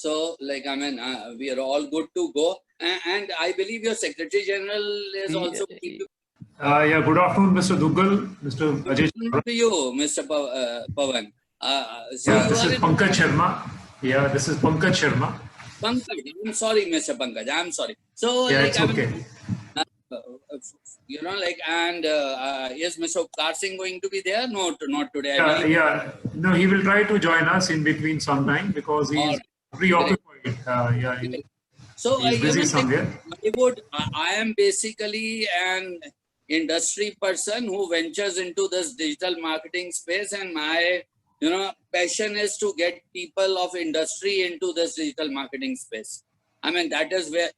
So, like, I mean, we are all good to go. And I believe your Secretary General is also keeping. Yeah, good afternoon, Mr. Duggal, Mr. Ajay. To you, Mr. Pawan. So Yeah, you this are is in. Pankaj Sharma. Yeah, this is Pankaj Sharma. Pankaj, I'm sorry, Mr. Pankaj. I'm sorry. So, Yeah, like, it's I mean, okay. like, and is Mr. Upkar Singh going to be there? No, not today, I Yeah, believe. yeah. No, he will try to join us in between sometime because he All is right. Great. preoccupied. Yeah, Great. So, he's busy like, somewhere. I am basically an industry person who ventures into this digital marketing space, and my, passion is to get people of industry into this digital marketing space. I mean, that is where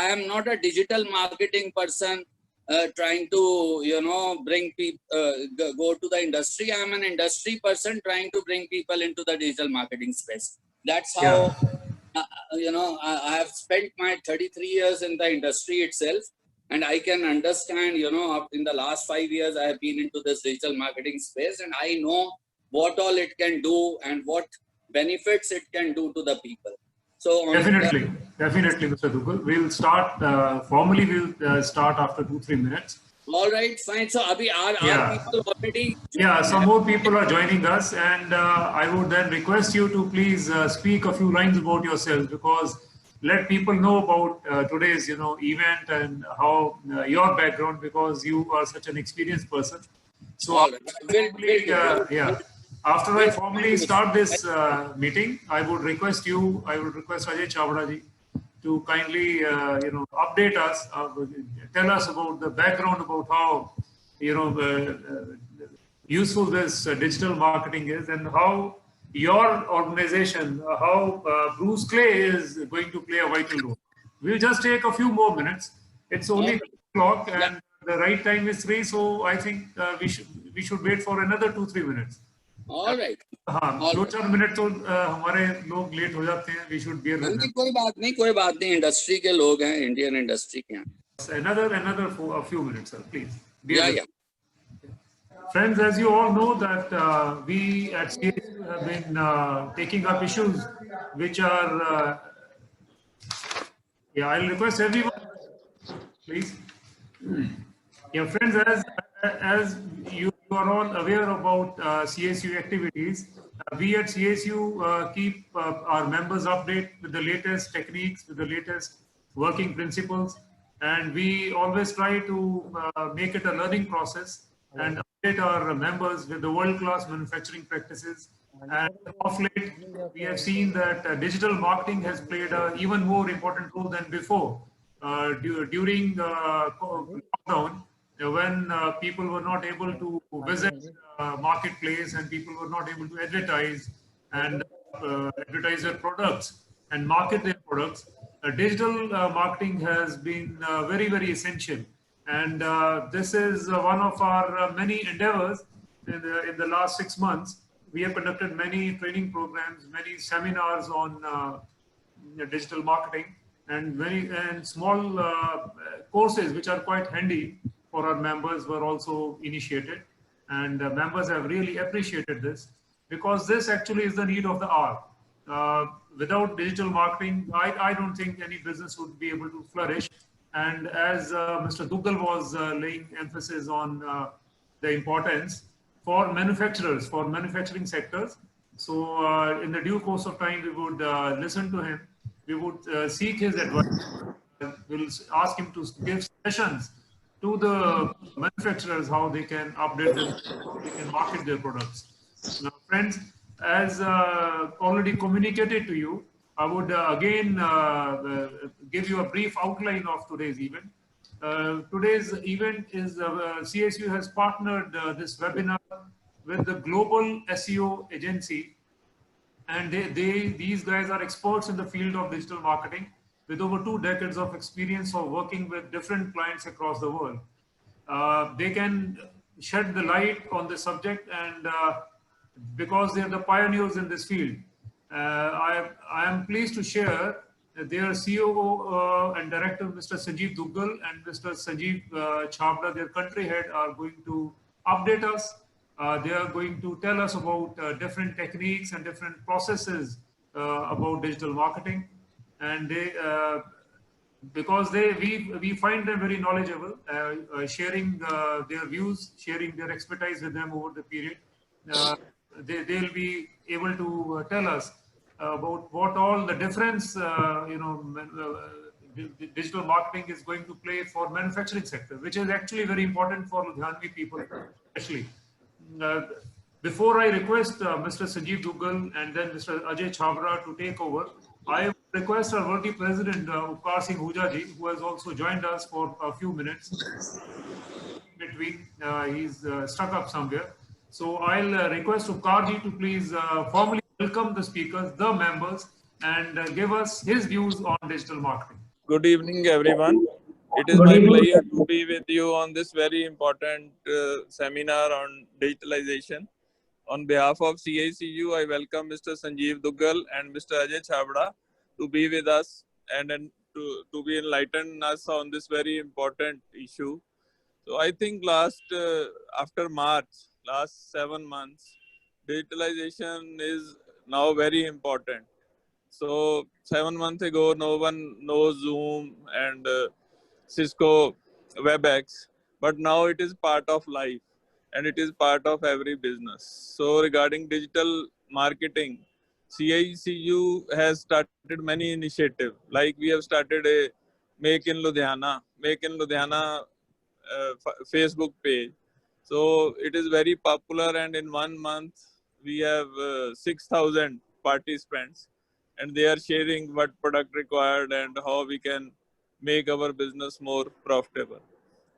I am not a digital marketing person trying to, bring people, go to the industry. I am an industry person trying to bring people into the digital marketing space. That's Yeah, how I have spent my 33 years in the industry itself, and I can understand, in the last 5 years, I have been into this digital marketing space, and I know what all it can do and what benefits it can do to the people. So, definitely, Mr. Duggal. We'll start formally. We'll start after 2-3 minutes. all right, fine. So, Abhi, are Yeah. people already? Yeah, some more people are joining us, and I would then request you to please speak a few lines about yourself, because let people know about today's event and how your background, because you are such an experienced person. So All right. Will do. yeah, after I Will formally do. start this meeting, I would request Ajay Chavda ji to kindly update us, tell us about the background about how useful this digital marketing is, and how your organization, how Bruce Clay is going to play a vital role. We'll just take a few more minutes. It's All only right. 3 o'clock Yeah. and the right time is 3, so I think we should wait for another 2-3 minutes. All right. हाँ, 2-4 minute तो हमारे लोग late हो जाते हैं. We should bear with them. कोई बात नहीं. इंडस्ट्री के लोग हैं, इंडियन इंडस्ट्री के हैं. Another a few minutes, sir, please. Yeah. Friends, as you all know that we at CSU have been taking up issues which are, I'll request everyone, please. Yeah, friends, as you are all aware about CSU activities, we at CSU keep our members update with the latest techniques, with the latest working principles, and we always try to make it a learning process and update our members with the world-class manufacturing practices. And of late, we have seen that digital marketing has played an even more important role than before. During lockdown, when people were not able to visit marketplace and people were not able to advertise and advertise their products and market their products, digital marketing has been very, very essential. And this is one of our many endeavors in the last 6 months. We have conducted many training programs, many seminars on digital marketing, and small courses which are quite handy for our members were also initiated, and members have really appreciated this, because this actually is the need of the hour. Without digital marketing, I don't think any business would be able to flourish. And as Mr. Duggal was laying emphasis on the importance for manufacturers, for manufacturing sectors. So in the due course of time, we would listen to him. We would seek his advice. We'll ask him to give sessions to the manufacturers how they can update them, how they can market their products. Now, friends, as already communicated to you, I would again give you a brief outline of today's event. Today's event is CSU has partnered this webinar with the Global SEO Agency, and these guys are experts in the field of digital marketing with over 2 decades of experience of working with different clients across the world. They can shed the light on the subject, and because they are the pioneers in this field. I am pleased to share that their COO and director, Mr. Sanjeev Duggal, and Mr. Sanjeev Chavda, their country head, are going to update us. They are going to tell us about different techniques and different processes about digital marketing, and they because we find them very knowledgeable, sharing their views, sharing their expertise with them over the period. Uh, they'll be able to tell us about what all the difference digital marketing is going to play for manufacturing sector, which is actually very important for Ludhianvi people, especially. Uh, Before I request Mr. Sanjeev Duggal and then Mr. Ajay Chabra to take over, I request our worthy president, Upkar Singh Huja ji, who has also joined us for a few minutes. Between, he's stuck up somewhere. So I'll request Upkar ji to please formally welcome the speakers, the members, and give us his views on digital marketing. Good evening, everyone. It is Good my evening. pleasure to be with you on this very important seminar on digitalization. On behalf of CICU, I welcome Mr. Sanjeev Duggal and Mr. Ajay Chabra to be with us and to be enlighten us on this very important issue. So I think after March, last 7 months, digitalization is now very important. So 7 months ago, no one knows Zoom and Cisco WebEx, but now it is part of life and it is part of every business. So regarding digital marketing, CICU has started many initiatives. Like we have started a Make in Ludhiana Facebook page. So it is very popular, and in 1 month we have 6,000 participants, and they are sharing what product required and how we can make our business more profitable.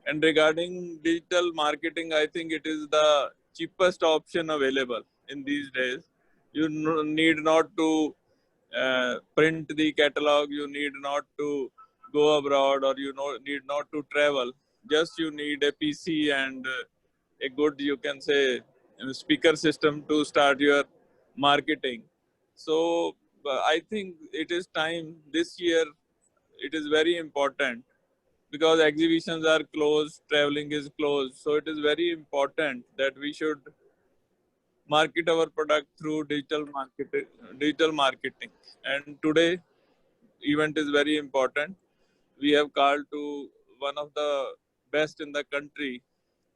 And regarding digital marketing, I think it is the cheapest option available in these days. You need not to print the catalog, you need not to go abroad, or need not to travel. Just you need a PC and a good, you can say, speaker system to start your marketing. So I think it is time this year. It is very important because exhibitions are closed, traveling is closed. So it is very important that we should market our product through digital marketing. And today event is very important. We have called to one of the best in the country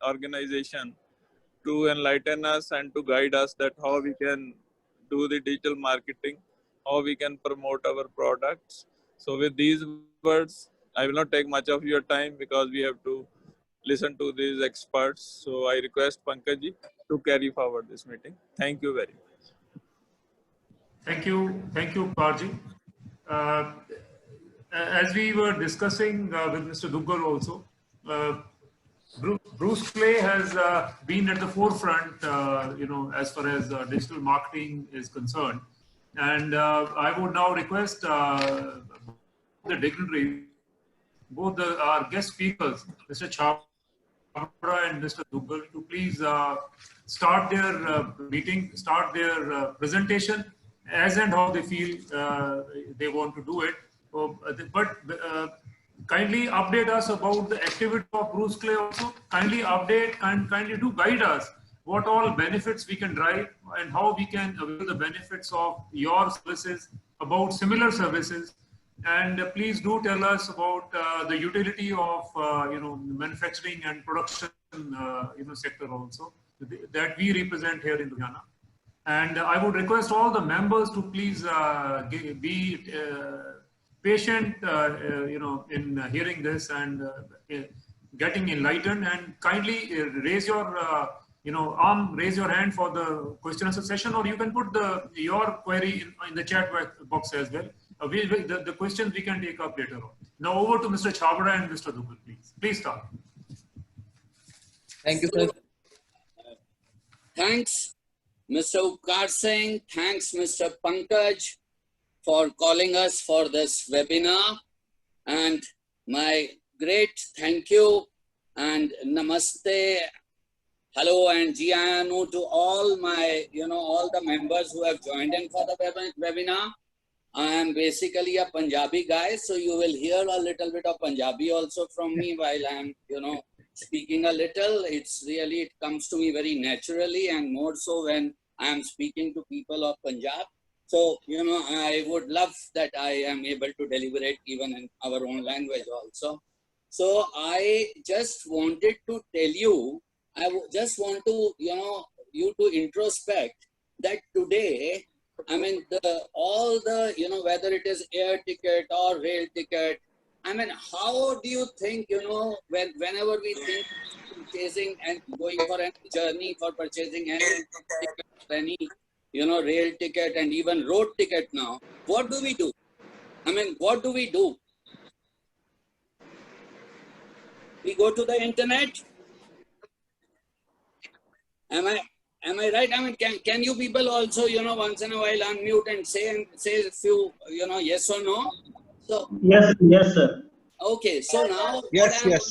organization to enlighten us and to guide us that how we can do the digital marketing, how we can promote our products. So with these words, I will not take much of your time because we have to listen to these experts. So I request Pankaj ji to carry forward this meeting. Thank you very much. Thank you, Parji. Uh, as we were discussing with Mr. Duggal also, Bruce Clay has been at the forefront, as far as digital marketing is concerned. And I would now request the dignitaries, our guest speakers, Mr. Chabra and Mr. Duggal, to please start their meeting, start their presentation as and how they feel they want to do it. Kindly update us about the activity of Bruce Clay also. Kindly do guide us what all benefits we can drive and how we can avail the benefits of your services, about similar services. And please do tell us about the utility of manufacturing and production sector also that we represent here in Ludhiana. And I would request all the members to please be patient, in hearing this and getting enlightened, and kindly raise your raise your hand for the question answer session, or you can put your query in the chat box as well. The questions we can take up later on. Now over to Mr. Chabra and Mr. Duggal, please. Please start. Thank you, sir. Thanks, Mr. Upkar Singh. Thanks, Mr. Pankaj, for calling us for this webinar. And my great thank you and namaste, hello and Jianu to all my, all the members who have joined in for the webinar. I am basically a Punjabi guy, so you will hear a little bit of Punjabi also from me while I am, speaking a little. It comes to me very naturally, and more so when I am speaking to people of Punjab. So, I would love that I am able to deliberate even in our own language also. So I just wanted to tell you, just want to, you to introspect that today, I mean, all the, whether it is air ticket or rail ticket, I mean, how do you think, whenever we think purchasing and going for any journey for purchasing any ticket, any, rail ticket and even road ticket now, what do we do? I mean, what do we do? We go to the internet. Am I right? I mean, can you people also, once in a while unmute and say a few, yes or no? So Yes, yes, sir. okay, so now Yes, yes.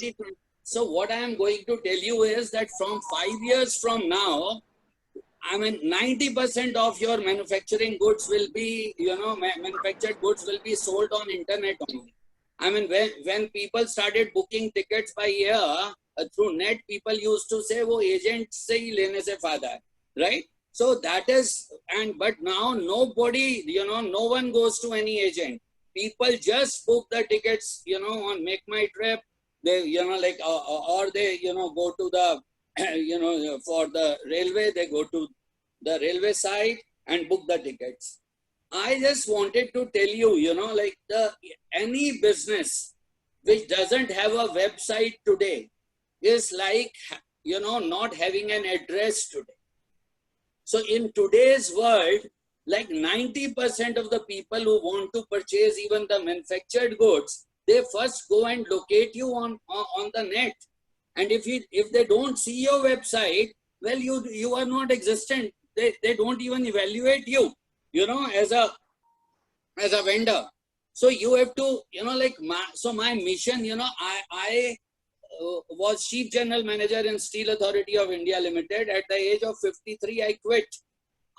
what I am going to tell you is that from 5 years from now, I mean, 90% of your manufacturing goods will be, manufactured goods will be sold on internet only. I mean, when people started booking tickets by air through net, people used to say, "वो agent से ही लेने से फायदा है," right? So that is, but now nobody, no one goes to any agent. People just book the tickets, on Make My Trip. They, like, or they, go to the, for the railway, they go to the railway site and book the tickets. I just wanted to tell you, like any business which doesn't have a website today is like, not having an address today. So in today's world, like 90% of the people who want to purchase even the manufactured goods, they first go and locate you on the net. And if they don't see your website, well, you are not existent. They don't even evaluate you, as a vendor. So you have to, like my mission, I was chief general manager in Steel Authority of India Limited. At the age of 53, I quit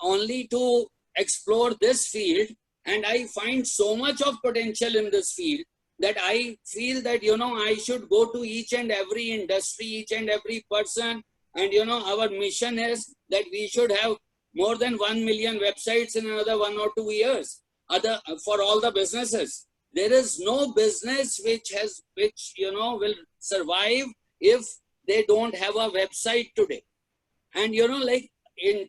only to explore this field. And I find so much of potential in this field that I feel that, I should go to each and every industry, each and every person. And, our mission is that we should have more than 1 million websites in another 1 or 2 years for all the businesses. There is no business which will survive if they don't have a website today. And, like in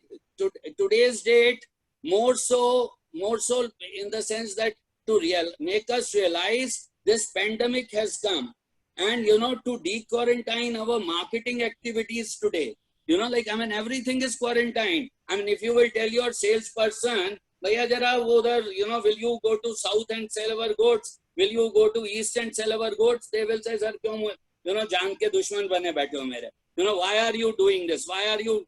today's date, more so in the sense that to make us realize this pandemic has come, and, to de-quarantine our marketing activities today. Like, I mean, everything is quarantined. I mean, if you will tell your salesperson, Bhaiya jara udhar, will you go to south and sell our goods? Will you go to east and sell our goods? They will say, sir, kyun, jaan ke dushman bane baithe ho mere. Why are you doing this? Why are you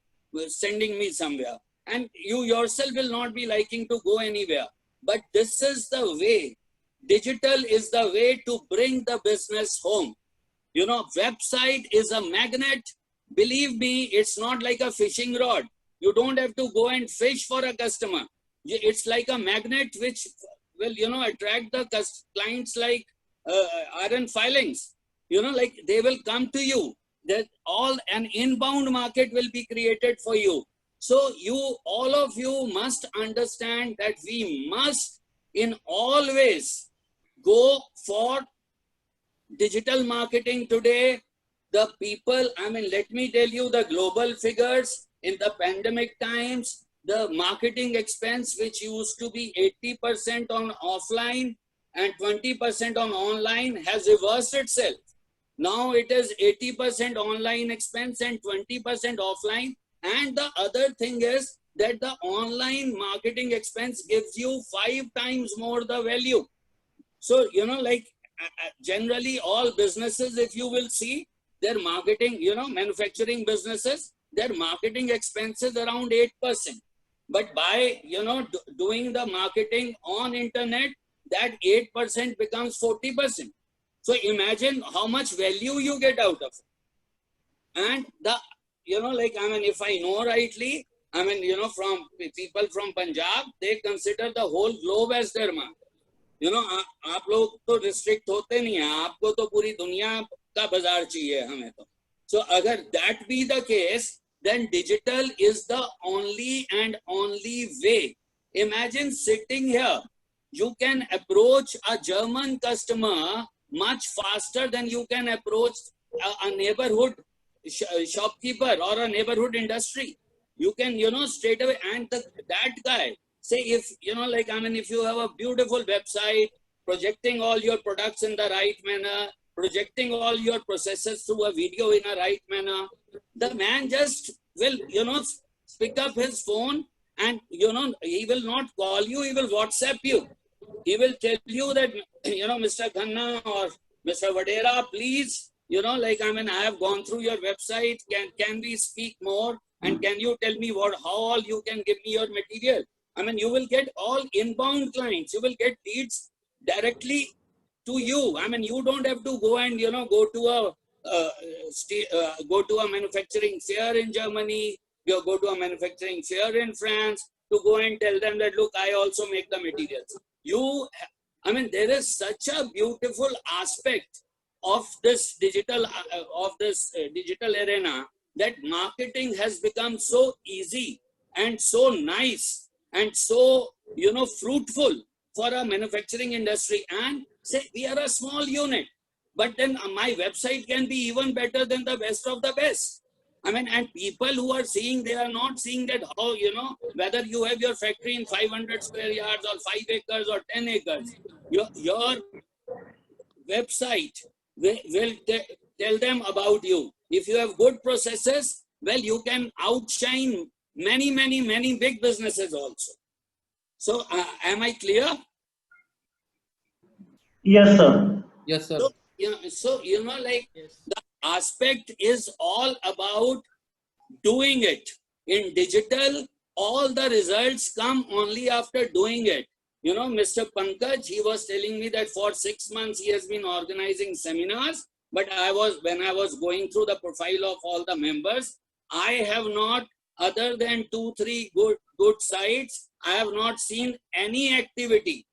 sending me somewhere? And you yourself will not be liking to go anywhere. But this is the way. Digital is the way to bring the business home. Website is a magnet. Believe me, it's not like a fishing rod. You don't have to go and fish for a customer. It's like a magnet which will, attract the clients like iron filings. Like they will come to you. That all an inbound market will be created for you. So all of you must understand that we must in all ways go for digital marketing today. The people, I mean, let me tell you the global figures in the pandemic times, the marketing expense, which used to be 80% on offline and 20% on online, has reversed itself. Now it is 80% online expense and 20% offline. And the other thing is that the online marketing expense gives you 5 times more the value. So, like generally all businesses, if you will see their marketing, manufacturing businesses, their marketing expenses around 8%. But by, doing the marketing on internet, that 8% becomes 40%. So imagine how much value you get out of it. And like, I mean, if I know rightly, I mean, from people from Punjab, they consider the whole globe as their market. आप लोग तो restrict होते नहीं हैं, आपको तो पूरी दुनिया का बाजार चाहिए हमें तो. So अगर that be the case, then digital is the only and only way imagine sitting here. You can approach a German customer much faster than you can approach a neighborhood shopkeeper or a neighborhood industry. You can, straight away, and that guy, say if, if you have a beautiful website, projecting all your products in the right manner, projecting all your processes through a video in a right manner, the man just will, pick up his phone and, he will not call you, he will WhatsApp you. He will tell you that, Mr. Khanna or Mr. Vadera, please, I have gone through your website. Can we speak more? And can you tell me how all you can give me your material? You will get all inbound clients. You will get leads directly to you. You don't have to go and, go to a manufacturing fair in Germany, go to a manufacturing fair in France to go and tell them that, look, I also make the materials. There is such a beautiful aspect of this digital arena, that marketing has become so easy and so nice and so, fruitful for a manufacturing industry. And say we are a small unit, but then my website can be even better than the best of the best. And people who are seeing, they are not seeing that how, whether you have your factory in 500 square yards or 5 acres or 10 acres, your website will tell them about you. If you have good processes, well, you can outshine many big businesses also. So, am I clear? Yes, sir. Yes, sir. So, the aspect is all about doing it. In digital, all the results come only after doing it. Mr. Pankaj, he was telling me that for 6 months he has been organizing seminars, but when I was going through the profile of all the members, I have not, other than 2-3 good sites, I have not seen any activity.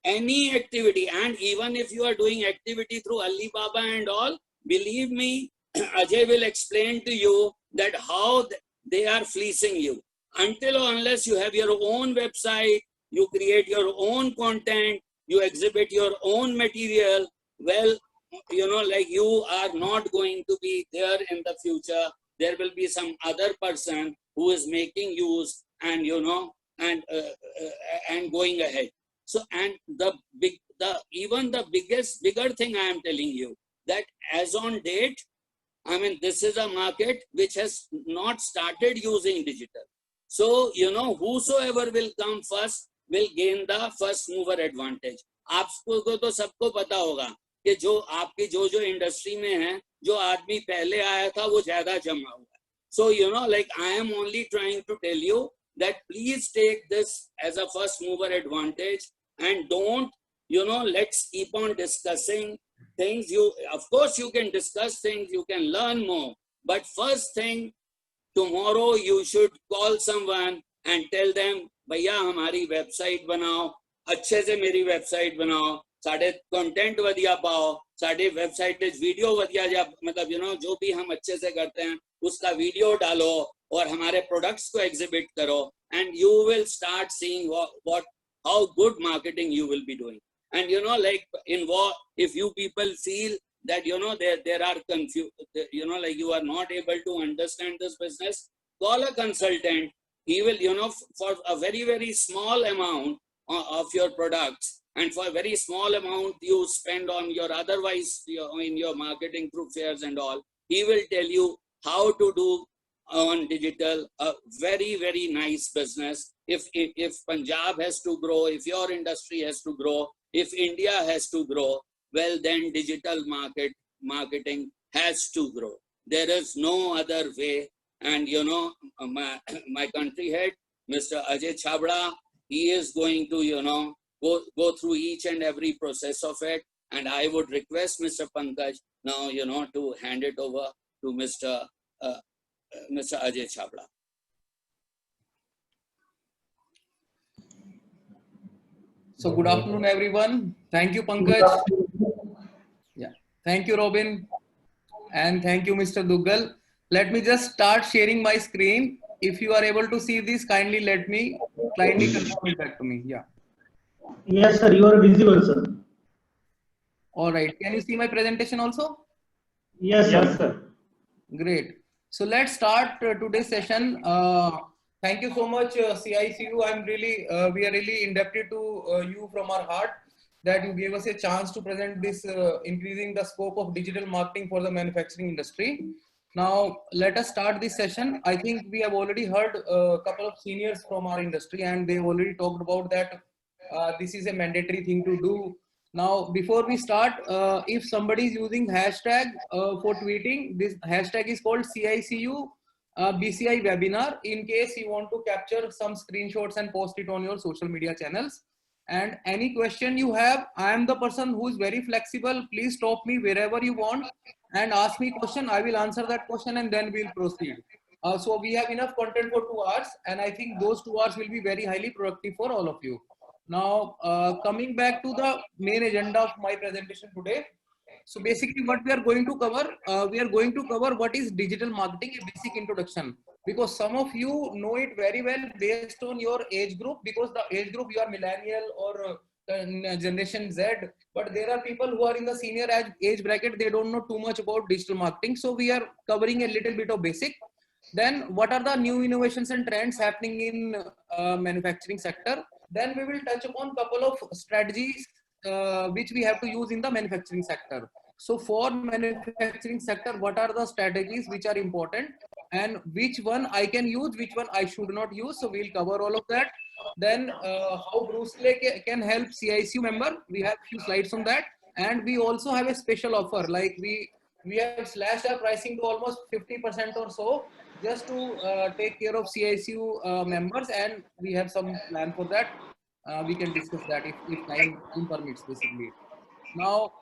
And even if you are doing activity through Alibaba and all, believe me, Ajay will explain to you that how they are fleecing you. Until or unless you have your own website, you create your own content, you exhibit your own material, well, you are not going to be there in the future. There will be some other person who is making use and, and going ahead. So, and even the bigger thing I am telling you, that as on date, this is a market which has not started using digital. So, whosoever will come first will gain the first mover advantage. आपको तो सबको पता होगा कि जो आपकी जो industry में है, जो आदमी पहले आया था वो ज्यादा जमा हुआ है. So, I am only trying to tell you that please take this as a first mover advantage and don't, let's keep on discussing things. Of course, you can discuss things, you can learn more. But first thing, tomorrow you should call someone and tell them, भैया हमारी website बनाओ, अच्छे से मेरी website बनाओ, साढ़े content वधिया पाओ, साढ़े वेबसाइट वीडियो वधिया, जो भी हम अच्छे से करते हैं उसका वीडियो डालो और हमारे प्रोडक्ट्स को एग्जिबिट करो, and you will start seeing how good marketing you will be doing. And if you people feel that there are confused, you are not able to understand this business, call a consultant. He will, for a very small amount of your products, and for a very small amount you spend on your otherwise in your marketing through fairs and all, he will tell you how to do on digital a very nice business. If Punjab has to grow, if your industry has to grow, if India has to grow, well, then digital marketing has to grow. There is no other way. And my country head, Mr. Ajay Chabda, he is going to go through each and every process of it. And I would request Mr. Pankaj now to hand it over to Mr. Ajay Chabda. So good afternoon, everyone. Thank you, Pankaj. Yeah, thank you, Robin, and thank you, Mr. Duggal. Let me just start sharing my screen. if you are able to see this, kindly confirm it back to me. Yeah. Yes, sir. You are visible, sir. All right. Can you see my presentation also? Yes, sir. Great. So let's start today's session. Thank you so much, CICU. We are really indebted to you from our heart that you gave us a chance to present this increasing the scope of digital marketing for the manufacturing industry. Now, let us start this session. I think we have already heard a couple of seniors from our industry, and they already talked about that this is a mandatory thing to do. Now, before we start, if somebody is using hashtag for tweeting, this hashtag is called CICU BCI webinar. In case you want to capture some screenshots and post it on your social media channels. And any question you have, I am the person who is very flexible. Please stop me wherever you want and ask me question. I will answer that question and then we'll proceed. So we have enough content for 2 hours, and I think those 2 hours will be very highly productive for all of you. Now, coming back to the main agenda of my presentation today. So basically what we are going to cover, what is digital marketing, a basic introduction, because some of you know it very well based on your age group, because the age group you are millennial or generation Z, but there are people who are in the senior age bracket, they don't know too much about digital marketing. So we are covering a little bit of basic. Then what are the new innovations and trends happening in manufacturing sector? Then we will touch upon couple of strategies which we have to use in the manufacturing sector. So for manufacturing sector, what are the strategies which are important and which one I can use, which one I should not use? So we'll cover all of that. Then how Bruce Lee can help CICU member. We have few slides on that. And we also have a special offer, like we have slashed our pricing to almost 50% or so, just to take care of CICU members, and we have some plan for that. We can discuss that if time permits, basically. Now,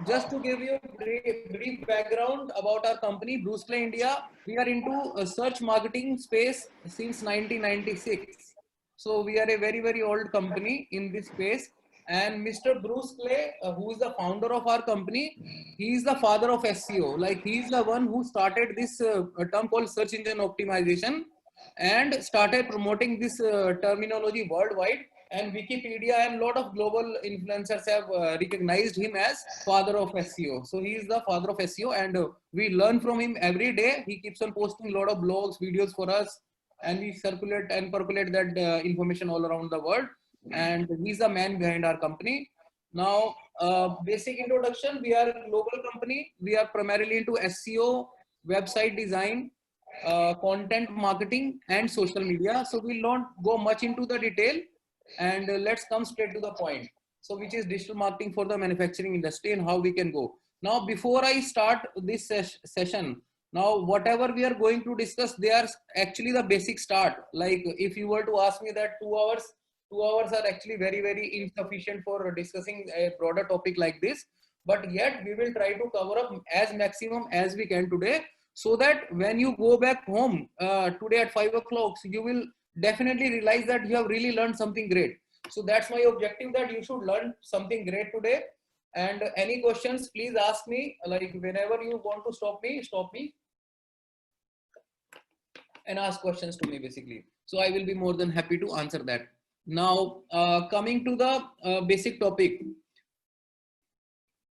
just to give you a brief background about our company, Bruce Lee India, we are into a search marketing space since 1996. So we are a very, very old company in this space. And Mr. Bruce Clay, who is the founder of our company, he is the father of SEO. Like, he is the one who started this term called search engine optimization and started promoting this terminology worldwide. And Wikipedia and a lot of global influencers have recognized him as father of SEO. So he is the father of SEO, and we learn from him every day. He keeps on posting a lot of blogs, videos for us, and we circulate and percolate that information all around the world. And he's the man behind our company. Now, basic introduction, we are a global company. We are primarily into SEO, website design, content marketing, and social media. So we'll not go much into the detail, and let's come straight to the point. So which is digital marketing for the manufacturing industry and how we can go. Now, before I start this session, now whatever we are going to discuss, they are actually the basic start. Like, if you were to ask me that 2 hours are actually very, very insufficient for discussing a broader topic like this. But yet we will try to cover up as maximum as we can today, so that when you go back home today at 5 o'clock, so you will definitely realize that you have really learned something great. So that's my objective, that you should learn something great today. And any questions, please ask me. Like, whenever you want to stop me and ask questions to me, basically. So I will be more than happy to answer that. Now, coming to the basic topic.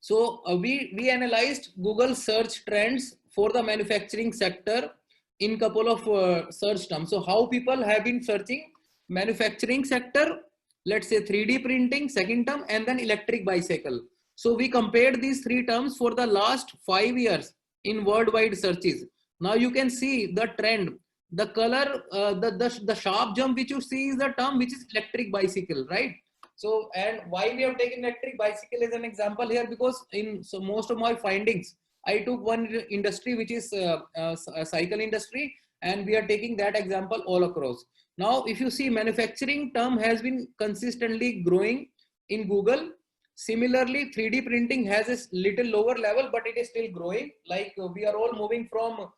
So we analyzed Google search trends for the manufacturing sector in couple of search terms. So how people have been searching manufacturing sector, let's say 3D printing, second term, and then electric bicycle. So we compared these 3 terms for the last 5 years in worldwide searches. Now you can see the trend, the color, the sharp jump which you see is the term which is electric bicycle, right? So, and why we have taken electric bicycle as an example here, because in most of my findings, I took one industry which is cycle industry, and we are taking that example all across. Now, if you see, manufacturing term has been consistently growing in Google. Similarly, 3D printing has a little lower level, but it is still growing. Like, we are all moving from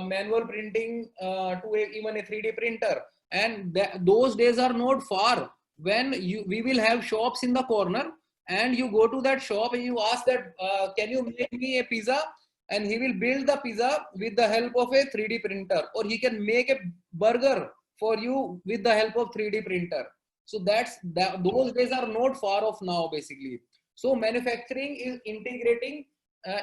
manual printing to even a 3D printer, and those days are not far when we will have shops in the corner, and you go to that shop and you ask that, can you make me a pizza? and he will build the pizza with the help of a 3D printer, or he can make a burger for you with the help of 3D printer. So those days are not far off now, basically. So manufacturing is integrating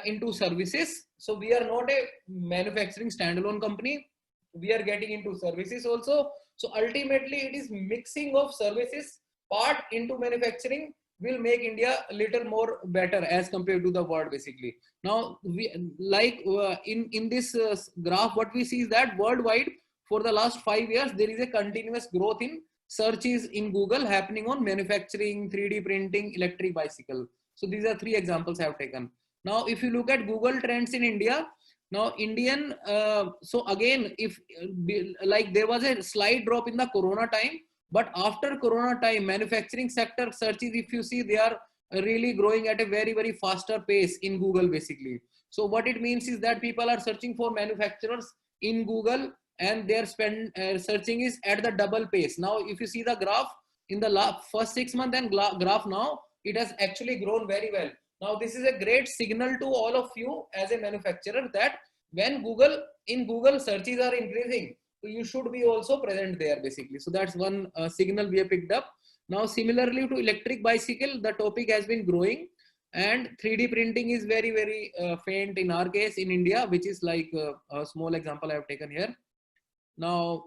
into services. So we are not a manufacturing standalone company. We are getting into services also. So ultimately it is mixing of services part into manufacturing will make India a little more better as compared to the world, basically. Now we like in this graph, what we see is that worldwide for the last 5 years there is a continuous growth in searches in Google happening on manufacturing, 3D printing, electric bicycle. So these are 3 examples I have taken. Now if you look at Google trends in India, now Indian so again, if like there was a slight drop in the corona time, but after corona time, manufacturing sector searches, if you see, they are really growing at a very faster pace in Google, basically. So what it means is that people are searching for manufacturers in Google, and their searching is at the double pace. Now if you see the graph in the first 6 months and graph now, it has actually grown very well. Now this is a great signal to all of you as a manufacturer that when Google searches are increasing, so you should be also present there, basically. So that's one signal we have picked up. Now similarly to electric bicycle, the topic has been growing, and 3D printing is very faint in our case in India, which is like a small example I have taken here. Now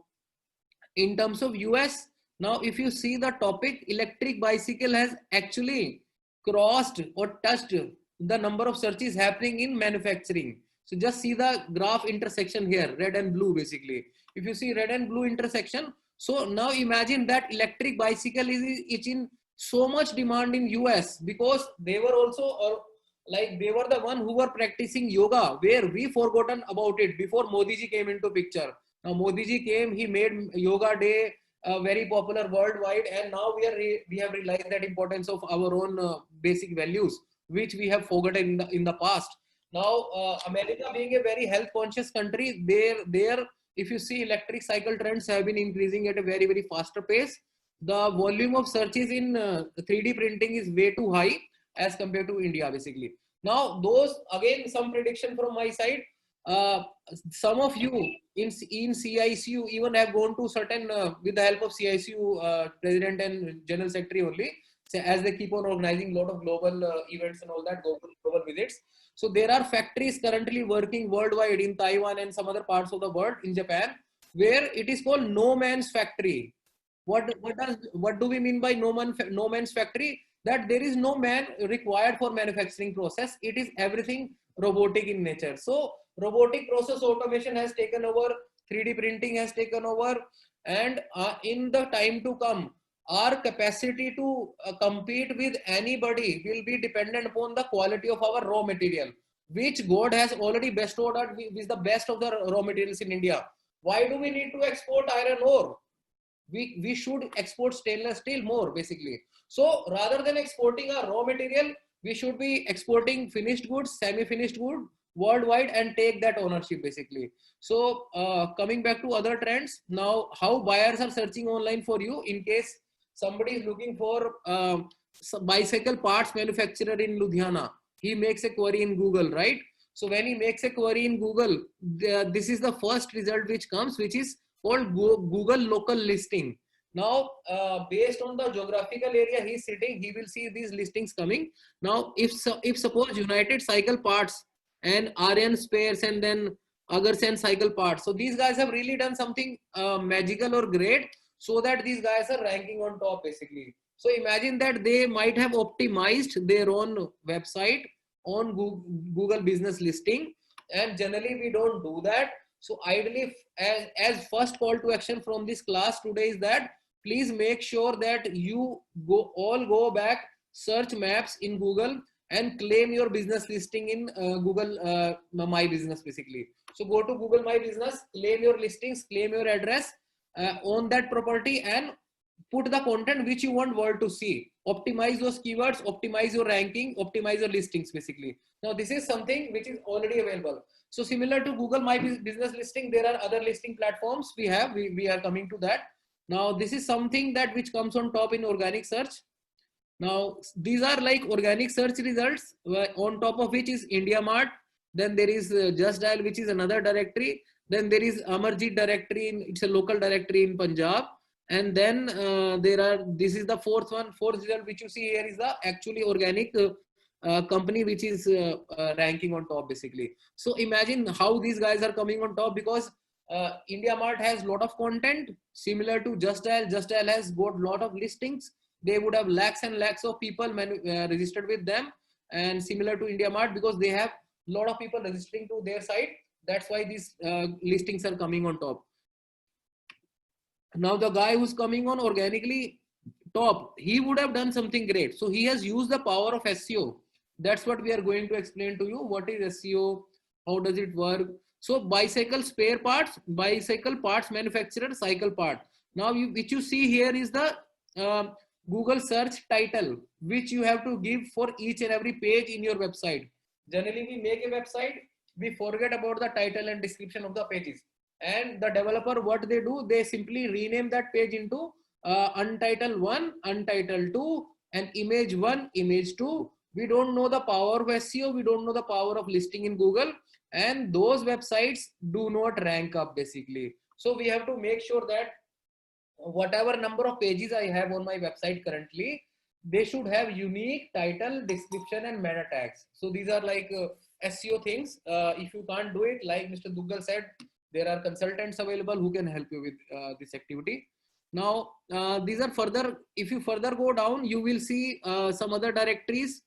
in terms of US, now if you see the topic, electric bicycle has actually crossed or touched the number of searches happening in manufacturing. So just see the graph intersection here, red and blue, basically. If you see red and blue intersection, so now imagine that electric bicycle is in so much demand in US, because they were also, or like they were the one who were practicing yoga, where we forgotten about it before Modi ji came into picture. Now Modi ji came, he made yoga day very popular worldwide, and now we have realized that importance of our own basic values, which we have forgotten in the past. Now America being a very health conscious country, there if you see, electric cycle trends have been increasing at a very faster pace. The volume of searches in 3D printing is way too high as compared to India, basically. Now those, again, some prediction from my side. Some of you in CICU even have gone to certain with the help of CICU president and general secretary only, as they keep on organizing a lot of global events and all that, global visits. So there are factories currently working worldwide in Taiwan and some other parts of the world, in Japan, where it is called no man's factory. What do we mean by no man's factory? That there is no man required for manufacturing process. It is everything robotic in nature. So robotic process automation has taken over, 3D printing has taken over, and in the time to come, our capacity to compete with anybody will be dependent upon the quality of our raw material, which God has already bestowed us with the best of the raw materials in India. Why do we need to export iron ore? We should export stainless steel more, basically. So rather than exporting our raw material, we should be exporting finished goods, semi-finished goods worldwide, and take that ownership, basically. So coming back to other trends, now how buyers are searching online for you in case somebody is looking for bicycle parts manufacturer in Ludhiana. He makes a query in Google, right? So when he makes a query in Google, this is the first result which comes, which is called Google local listing. Now, based on the geographical area he is sitting, he will see these listings coming. Now, if suppose United Cycle Parts and Aryan Spares and then Agarsen Cycle Parts, so these guys have really done something magical or great, so that these guys are ranking on top, basically. So imagine that they might have optimized their own website on Google business listing, and generally we don't do that. So ideally, as first call to action from this class today is that please make sure that you go back, search maps in Google, and claim your business listing in Google My Business, basically. So go to Google My Business, claim your listings, claim your address on that property, and put the content which you want world to see. Optimize those keywords, optimize your ranking, optimize your listings, basically. Now this is something which is already available. So similar to Google My Business listing, there are other listing platforms we have. We are coming to that. Now this is something that which comes on top in organic search. Now these are like organic search results, on top of which is IndiaMart. Then there is Just Dial, which is another directory. Then there is Amarjeet directory, it's a local directory in Punjab. And then this is the fourth result which you see here is the actually organic company which is ranking on top basically. So imagine how these guys are coming on top, because India Mart has lot of content similar to Just Dial. Just Dial has got lot of listings. They would have lakhs and lakhs of people registered with them, and similar to India Mart, because they have lot of people registering to their site. That's why these listings are coming on top. Now the guy who's coming on organically top, he would have done something great. So he has used the power of SEO. That's what we are going to explain to you. What is SEO? How does it work? So bicycle spare parts, bicycle parts manufacturer, cycle part. Now which you see here is the Google search title, which you have to give for each and every page in your website. Generally, we make a website, we forget about the title and description of the pages. And the developer, what they do, they simply rename that page into untitled 1, untitled 2, and image 1, image 2. We don't know the power of SEO. We don't know the power of listing in Google. And those websites do not rank up basically. So we have to make sure that whatever number of pages I have on my website currently, they should have unique title, description, and meta tags. So these are like SEO things. If you can't do it, like Mr. Duggal said, there are consultants available who can help you with this activity. Now, these are further, if you further go down, you will see some other directories.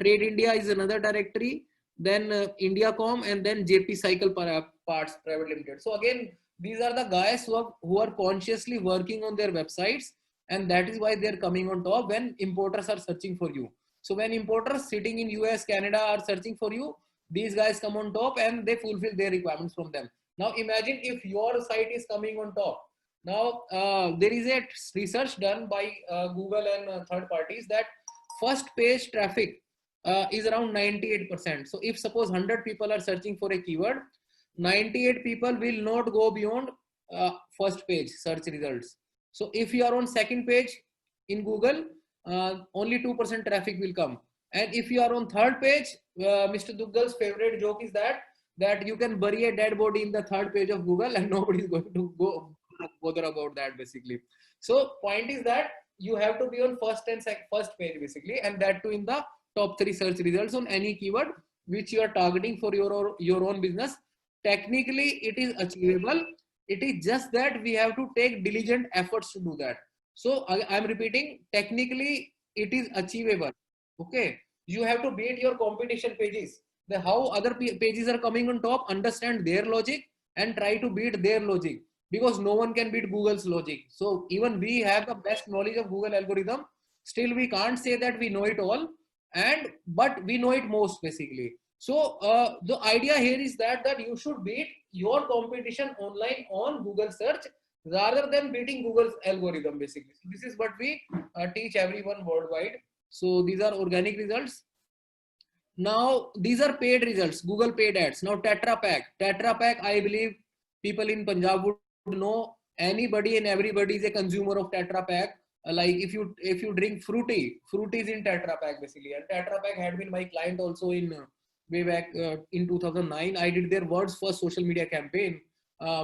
Trade India is another directory, then Indiacom, and then JP Cycle Parts Private Limited. So again, these are the guys who are consciously working on their websites, and that is why they're coming on top when importers are searching for you. So when importers sitting in US, Canada are searching for you, these guys come on top and they fulfill their requirements from them. Now imagine if your site is coming on top. Now there is a research done by Google and third parties that first page traffic is around 98%. So if suppose 100 people are searching for a keyword, 98 people will not go beyond first page search results. So if you are on second page in Google, only 2% traffic will come. And if you are on third page, Mr. Duggal's favorite joke is that you can bury a dead body in the third page of Google and nobody is going to go bother about that basically. So point is that you have to be on first page basically, and that too in the top 3 search results on any keyword which you are targeting for your own business. Technically, it is achievable. It is just that we have to take diligent efforts to do that. So I'm repeating, technically it is achievable. Okay, you have to beat your competition pages. How other pages are coming on top, understand their logic and try to beat their logic, because no one can beat Google's logic. So even we have the best knowledge of Google algorithm, still we can't say that we know it all, but we know it most basically. So the idea here is that you should beat your competition online on Google search rather than beating Google's algorithm basically. So this is what we teach everyone worldwide. So these are organic results. Now these are paid results, Google paid ads. Now Tetra Pak, I believe people in Punjab would know. Anybody and everybody is a consumer of Tetra Pak. Like if you drink fruity is in Tetra Pak basically. And Tetra Pak had been my client also in way back in 2009. I did their world's first social media campaign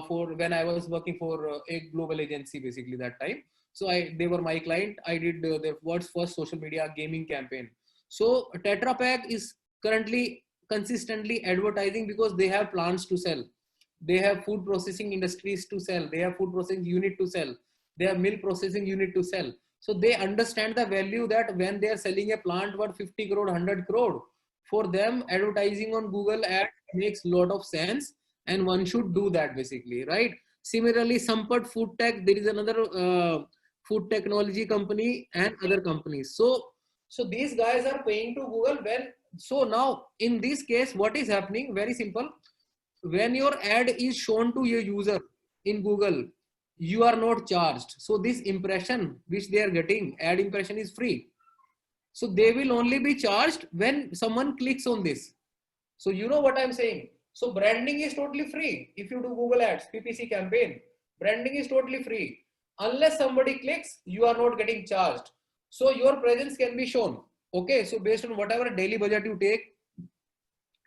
for when I was working for a global agency basically that time. So they were my client. I did their world's first social media gaming campaign. So Tetra Pak is currently consistently advertising because they have plants to sell. They have food processing industries to sell. They have food processing unit to sell. They have milk processing unit to sell. So they understand the value that when they are selling a plant worth 50 crore, 100 crore, for them advertising on Google ads makes a lot of sense, and one should do that basically, right? Similarly, Sampat Food Tech, there is another food technology company and other companies. So these guys are paying to Google so now in this case, what is happening? Very simple. When your ad is shown to a user in Google, you are not charged. So this impression which they are getting, ad impression, is free. So they will only be charged when someone clicks on this. So you know what I'm saying? So branding is totally free. If you do Google ads, PPC campaign, branding is totally free. Unless somebody clicks, you are not getting charged. So your presence can be shown. Okay, so based on whatever daily budget you take,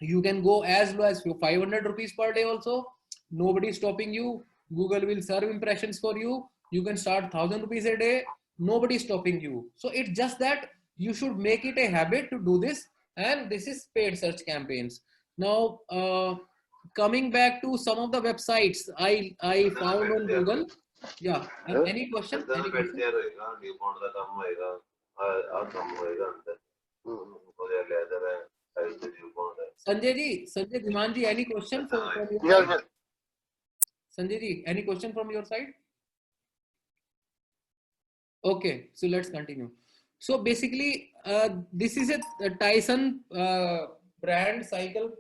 You can go as low as 500 rupees per day also. Nobody is stopping you. Google will serve impressions for you. You can start 1,000 rupees a day. Nobody is stopping you. So it's just that you should make it a habit to do this. And this is paid search campaigns. Now, coming back to some of the websites I found on Google. Yeah. Any question? Any question? Sanjay Dhiman ji, any question from your side? Sanjay ji, any question from your side? Okay, so let's continue. So basically, this is a Tyson brand cycle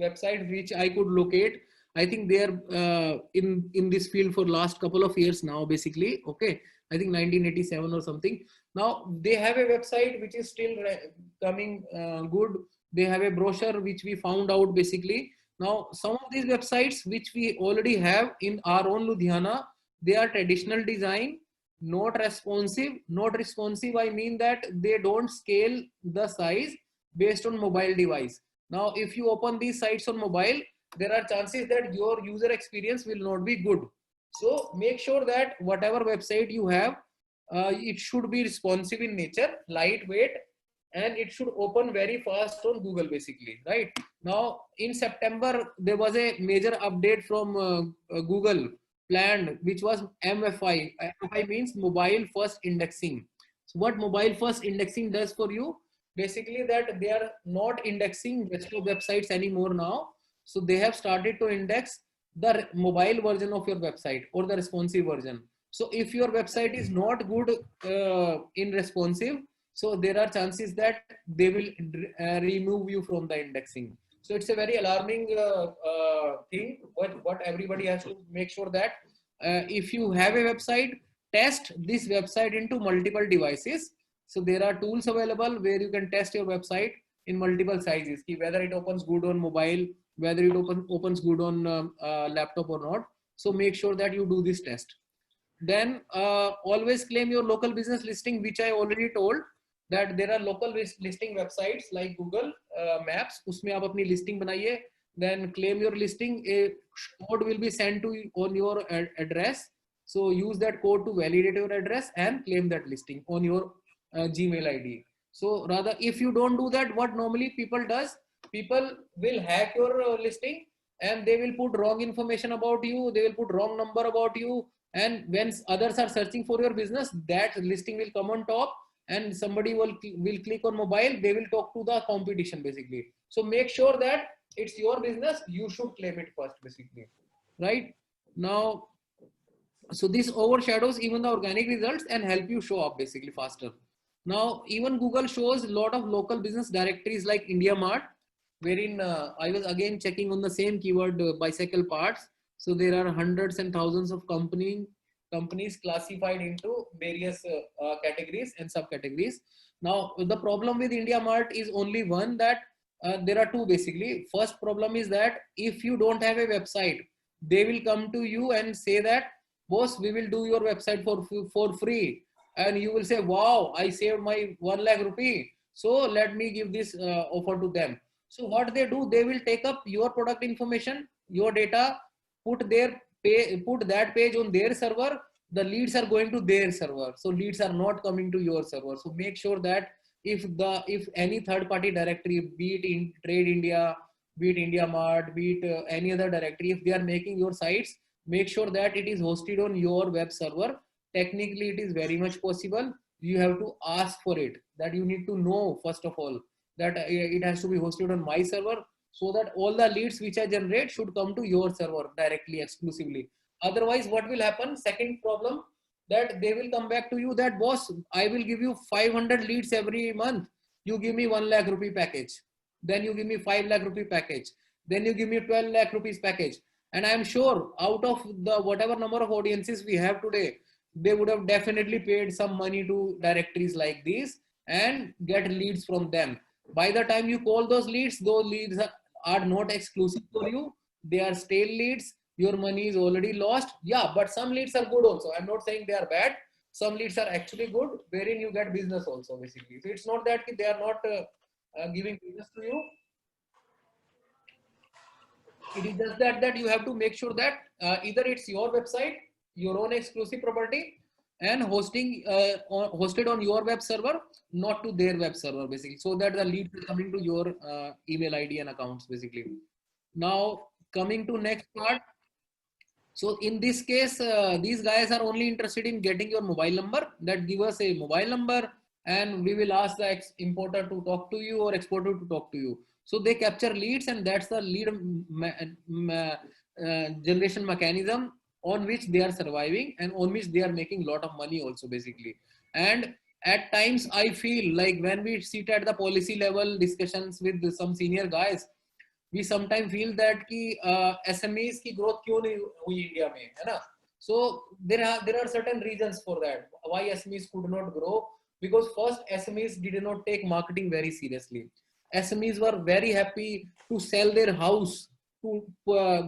website which I could locate. I think they are in this field for last couple of years now, basically. Okay, I think 1987 or something. Now they have a website which is still coming good. They have a brochure which we found out basically. Now some of these websites which we already have in our own Ludhiana, they are traditional design, not responsive. Not responsive, I mean that they don't scale the size based on mobile device. Now if you open these sites on mobile, there are chances that your user experience will not be good. So make sure that whatever website you have, it should be responsive in nature, lightweight, and it should open very fast on Google basically, right? Now in September, there was a major update from Google planned, which was MFI. MFI means mobile first indexing. So what mobile first indexing does for you? Basically that they are not indexing desktop websites anymore now. So they have started to index the mobile version of your website or the responsive version. So if your website is not good in responsive, so there are chances that they will remove you from the indexing. So it's a very alarming thing. What everybody has to make sure that if you have a website, test this website into multiple devices. So there are tools available where you can test your website in multiple sizes, whether it opens good on mobile, whether it opens good on laptop or not. So make sure that you do this test. Then always claim your local business listing, which I already told that there are local listing websites like Google Maps. उसमें आप अपनी listing बनाइए. Then claim your listing. A code will be sent to you on your address. So use that code to validate your address and claim that listing on your Gmail ID. So rather, if you don't do that, what normally people does, people will hack your listing and they will put wrong information about you. They will put wrong number about you. And when others are searching for your business, that listing will come on top and somebody will click on mobile. They will talk to the competition basically. So make sure that it's your business. You should claim it first basically, right? Now, so this overshadows even the organic results and help you show up basically faster. Now, even Google shows a lot of local business directories like India Mart, wherein I was again checking on the same keyword bicycle parts. So there are hundreds and thousands of companies classified into various categories and subcategories. Now, the problem with India Mart is only one, that there are two basically. First problem is that if you don't have a website, they will come to you and say that, boss, we will do your website for free. And you will say, wow, I saved my 1 lakh rupee. So let me give this offer to them. So what they do, they will take up your product information, your data, put that page on their server. The leads are going to their server. So leads are not coming to your server. So make sure that if any third party directory, be it in Trade India, be it India Mart, be it any other directory, if they are making your sites, make sure that it is hosted on your web server. Technically, it is very much possible. You have to ask for it, that you need to know first of all that it has to be hosted on my server, so that all the leads which I generate should come to your server directly, exclusively. Otherwise, what will happen? Second problem, that they will come back to you that, boss, I will give you 500 leads every month. You give me 1 lakh rupee package. Then you give me 5 lakh rupee package. Then you give me 12 lakh rupees package. And I am sure out of the whatever number of audiences we have today, they would have definitely paid some money to directories like these and get leads from them. By the time you call those leads are not exclusive for you. They are stale leads. Your money is already lost. Yeah, but some leads are good also. I'm not saying they are bad. Some leads are actually good, wherein you get business also basically. So it's not that they are not giving business to you. It is just that you have to make sure that either it's your website, your own exclusive property, and hosted on your web server, not to their web server, basically, so that the leads are coming to your email ID and accounts, basically. Now coming to next part. So in this case, these guys are only interested in getting your mobile number. That give us a mobile number, and we will ask the importer to talk to you or exporter to talk to you. So they capture leads, and that's the lead generation mechanism on which they are surviving and on which they are making a lot of money also, basically. And at times I feel like when we sit at the policy level discussions with some senior guys, we sometimes feel that कि SMEs की growth क्यों नहीं हुई India में, है ना? So there are certain reasons for that why SMEs could not grow, because first SMEs did not take marketing very seriously. SMEs were very happy to sell their house, to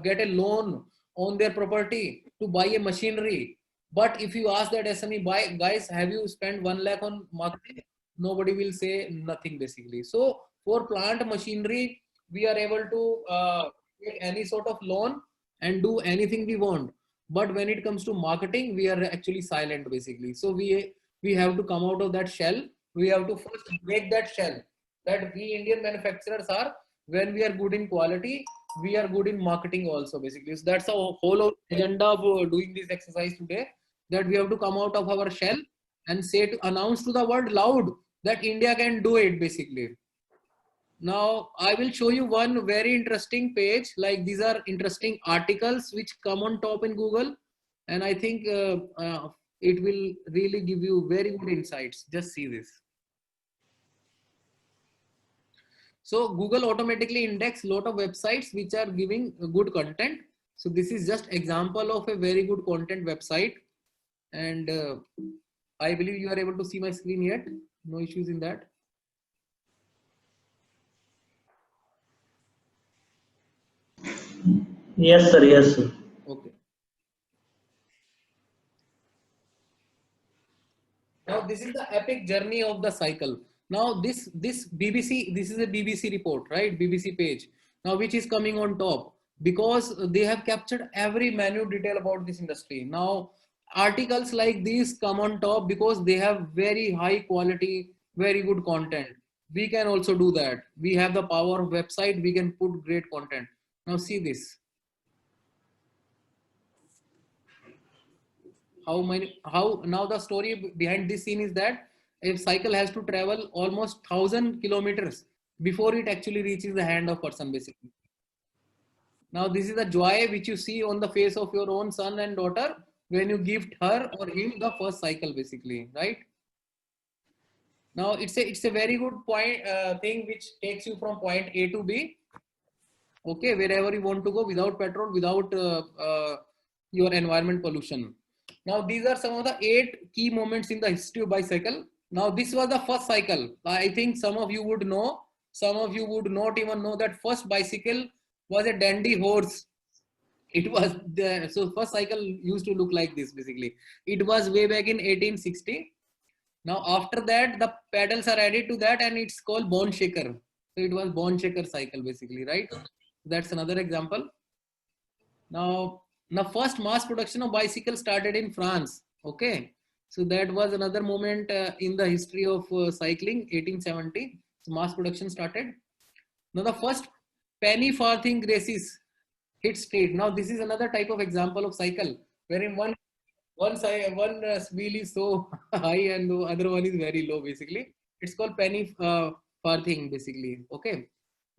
get a loan on their property, to buy a machinery. But if you ask that SME, guys, have you spent 1 lakh on marketing? Nobody will say nothing, basically. So for plant machinery, we are able to take any sort of loan and do anything we want. But when it comes to marketing, we are actually silent, basically. So we have to come out of that shell. We have to first break that shell, that we Indian manufacturers are, when we are good in quality, we are good in marketing also, basically. So that's the whole agenda of doing this exercise today, that we have to come out of our shell and announce to the world loud that India can do it, basically. Now I will show you one very interesting page. Like, these are interesting articles which come on top in Google, and I think it will really give you very good insights. Just see this. So Google automatically index lot of websites which are giving good content. So this is just example of a very good content website, and I believe you are able to see my screen yet. No issues in that. Yes, sir. Yes, sir. Okay. Now this is the epic journey of the cycle. Now this BBC, this is a BBC report, right? BBC page. Now which is coming on top, because they have captured every minute detail about this industry. Now articles like these come on top because they have very high quality, very good content. We can also do that. We have the power of website. We can put great content. Now see this. How now the story behind this scene is that a cycle has to travel almost 1,000 kilometers before it actually reaches the hand of person, basically. Now this is the joy which you see on the face of your own son and daughter when you gift her or him the first cycle, basically, right? Now it's a very good point thing which takes you from point A to B, okay, wherever you want to go, without petrol, without your environment pollution. Now these are some of the 8 key moments in the history of bicycle. Now this was the first cycle. I think some of you would know, some of you would not even know that first bicycle was a dandy horse. It was so first cycle used to look like this, basically. It was way back in 1860. Now after that the pedals are added to that and it's called bone shaker. So it was bone shaker cycle, basically, right? That's another example. Now the first mass production of bicycle started in France. Okay, so that was another moment in the history of cycling. 1870, so mass production started. Now the first penny farthing races hit street. Now this is another type of example of cycle, wherein one wheel is so high and the other one is very low, basically. It's called penny farthing, basically. Okay.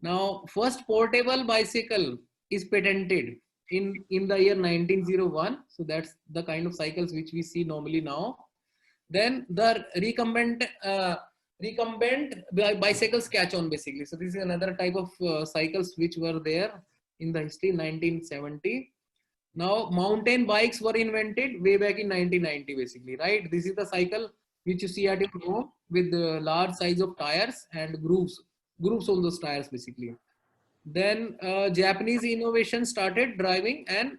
Now first portable bicycle is patented in the year 1901. So that's the kind of cycles which we see normally now. Then the recumbent bicycles catch on, basically. So this is another type of cycles which were there in the history, 1970. Now mountain bikes were invented way back in 1990, basically, right? This is the cycle which you see at your home with the large size of tires and grooves on those tires, basically. Then Japanese innovation started driving and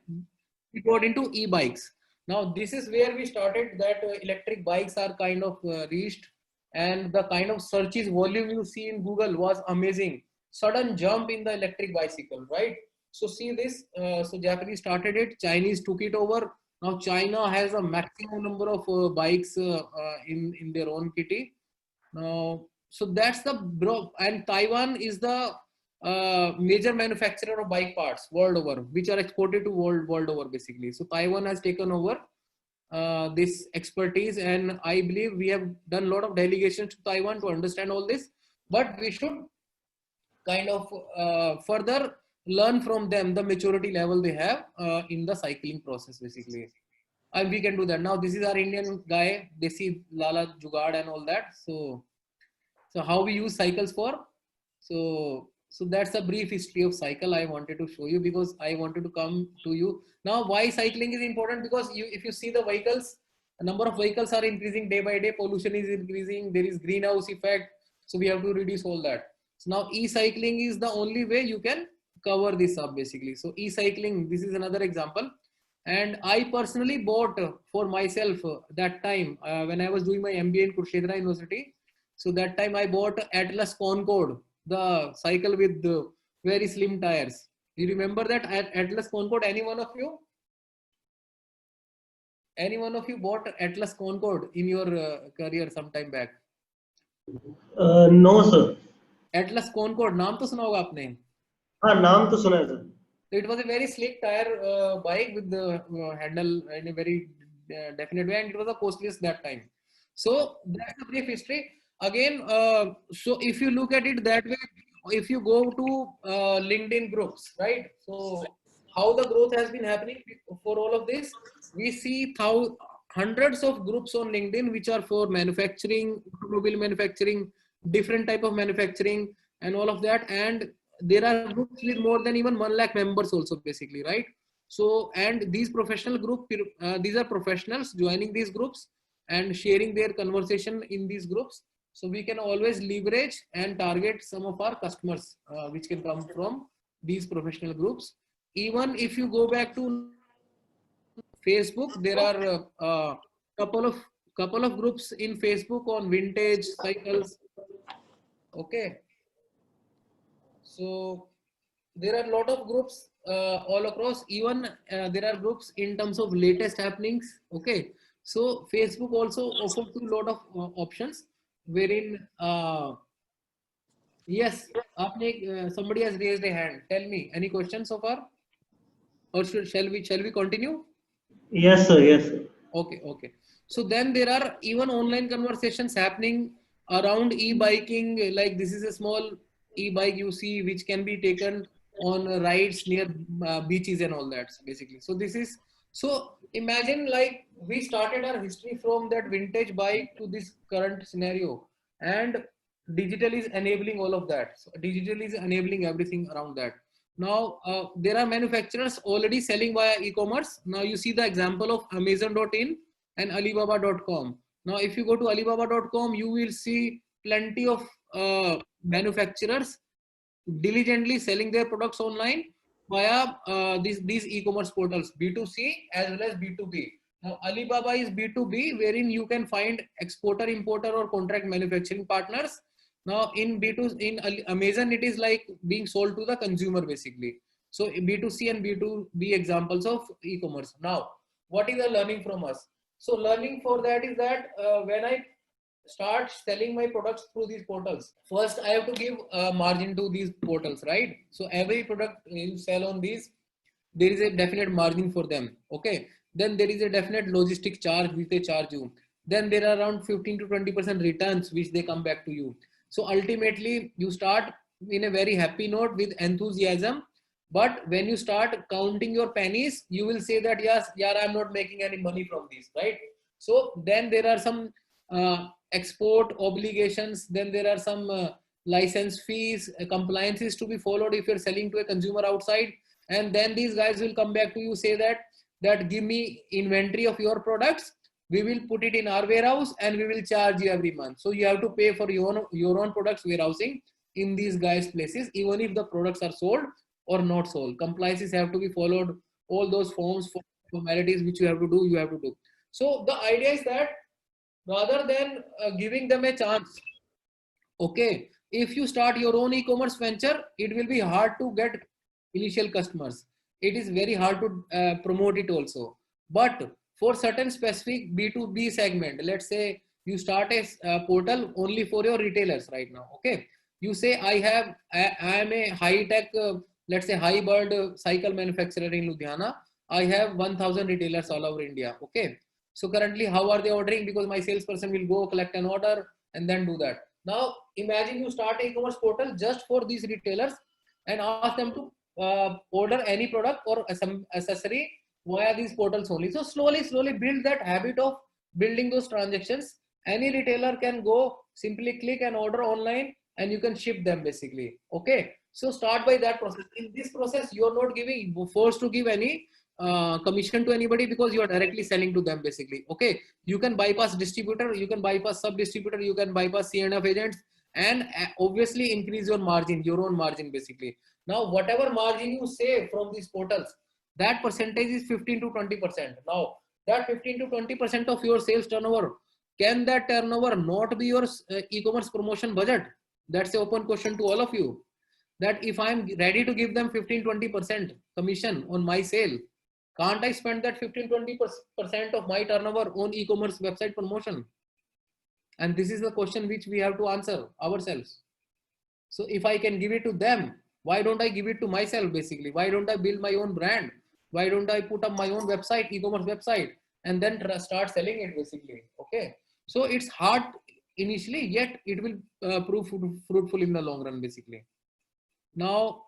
we got into e-bikes. Now this is where we started that electric bikes are kind of reached, and the kind of searches volume you see in Google was amazing. Sudden jump in the electric bicycle, right? So see this, so Japanese started it, Chinese took it over. Now China has a maximum number of bikes in their own kitty. Now, so that's the bro, and Taiwan is the major manufacturer of bike parts world over, which are exported to world over basically. So Taiwan has taken over this expertise, and I believe we have done a lot of delegations to Taiwan to understand all this, but we should kind of further learn from them the maturity level they have in the cycling process basically. And we can do that. Now this is our Indian guy, they see Lala Jugaad and all that. So how we use cycles for. So that's a brief history of cycle I wanted to show you, because I wanted to come to you. Now why cycling is important, because if you see the vehicles, the number of vehicles are increasing day by day, pollution is increasing, there is greenhouse effect. So we have to reduce all that. So now e-cycling is the only way you can cover this up basically. So e-cycling, this is another example. And I personally bought for myself that time when I was doing my MBA in Kurukshetra University. So that time I bought Atlas Concord, the cycle with the very slim tires. You remember that Atlas Concord? Any one of you? Any one of you bought Atlas Concord in your career sometime back? No sir. Atlas Concord, नाम तो सुना होगा आपने? हाँ नाम तो सुना है sir. So it was a very slick tire bike with the handle in a very definite way, and it was the costliest that time. So that's the brief history. Again, so if you look at it that way, if you go to LinkedIn groups, right? So how the growth has been happening for all of this, we see hundreds of groups on LinkedIn which are for manufacturing, automobile manufacturing, different type of manufacturing, and all of that. And there are groups with more than even 1 lakh members also basically, right? So, and these professional group, these are professionals joining these groups and sharing their conversation in these groups. So we can always leverage and target some of our customers which can come from these professional groups. Even if you go back to Facebook, there are a couple of groups in Facebook on vintage cycles. Okay. So there are a lot of groups all across. Even there are groups in terms of latest happenings. Okay. So Facebook also offers a lot of options wherein yes, somebody has raised a hand. Tell me, any questions so far, or shall we continue? Yes sir. Yes sir. Okay. So then there are even online conversations happening around e-biking. Like this is a small e-bike you see which can be taken on rides near beaches and all that basically. So this is, so imagine like we started our history from that vintage bike to this current scenario, and digital is enabling all of that. So digital is enabling everything around that. Now there are manufacturers already selling via e-commerce. Now you see the example of Amazon.in and Alibaba.com. Now if you go to Alibaba.com, you will see plenty of manufacturers diligently selling their products online via these e-commerce portals, B2C as well as B2B. Now Alibaba is B2B, wherein you can find exporter, importer, or contract manufacturing partners. Now in Amazon, it is like being sold to the consumer basically. So B2C and B2B examples of e-commerce. Now, what is the learning from us? So learning for that is that when I start selling my products through these portals, first I have to give a margin to these portals, right? So every product you sell on these, there is a definite margin for them. Okay. Then there is a definite logistic charge which they charge you. Then there are around 15 to 20% returns which they come back to you. So ultimately you start in a very happy note with enthusiasm. But when you start counting your pennies, you will say that yes, I'm not making any money from these, right? So then there are some export obligations. Then there are some license fees, compliances to be followed if you're selling to a consumer outside. And then these guys will come back to you, say that give me inventory of your products. We will put it in our warehouse and we will charge you every month. So you have to pay for your own products warehousing in these guys' places, even if the products are sold or not sold. Compliances have to be followed. All those forms, formalities which you have to do. So the idea is that rather than giving them a chance, okay, if you start your own e-commerce venture, it will be hard to get initial customers, it is very hard to promote it also. But for certain specific B2B segment, let's say you start a portal only for your retailers right now. Okay, you say I am a high tech, let's say high bird cycle manufacturer in Ludhiana. I have 1000 retailers all over India. Okay, so currently how are they ordering? Because my salesperson will go collect an order and then do that. Now imagine you start an e-commerce portal just for these retailers and ask them to order any product or some accessory via these portals only. So slowly build that habit of building those transactions. Any retailer can go simply click and order online and you can ship them basically. Okay, so start by that process. In this process, you're not forced to give any commission to anybody because you are directly selling to them basically. Okay, you can bypass distributor, you can bypass sub distributor, you can bypass C&F agents, and obviously increase your margin, your own margin basically. Now whatever margin you save from these portals, that percentage is 15 to 20%. Now that 15 to 20% of your sales turnover, can that turnover not be your e-commerce promotion budget? That's an open question to all of you. That if I'm ready to give them 15-20% commission on my sale, can't I spend that 15-20% of my turnover on e-commerce website promotion? And this is the question which we have to answer ourselves. So if I can give it to them, why don't I give it to myself basically? Why don't I build my own brand? Why don't I put up my own website, e-commerce website, and then start selling it basically? Okay, so it's hard initially, yet it will prove fruitful in the long run basically. Now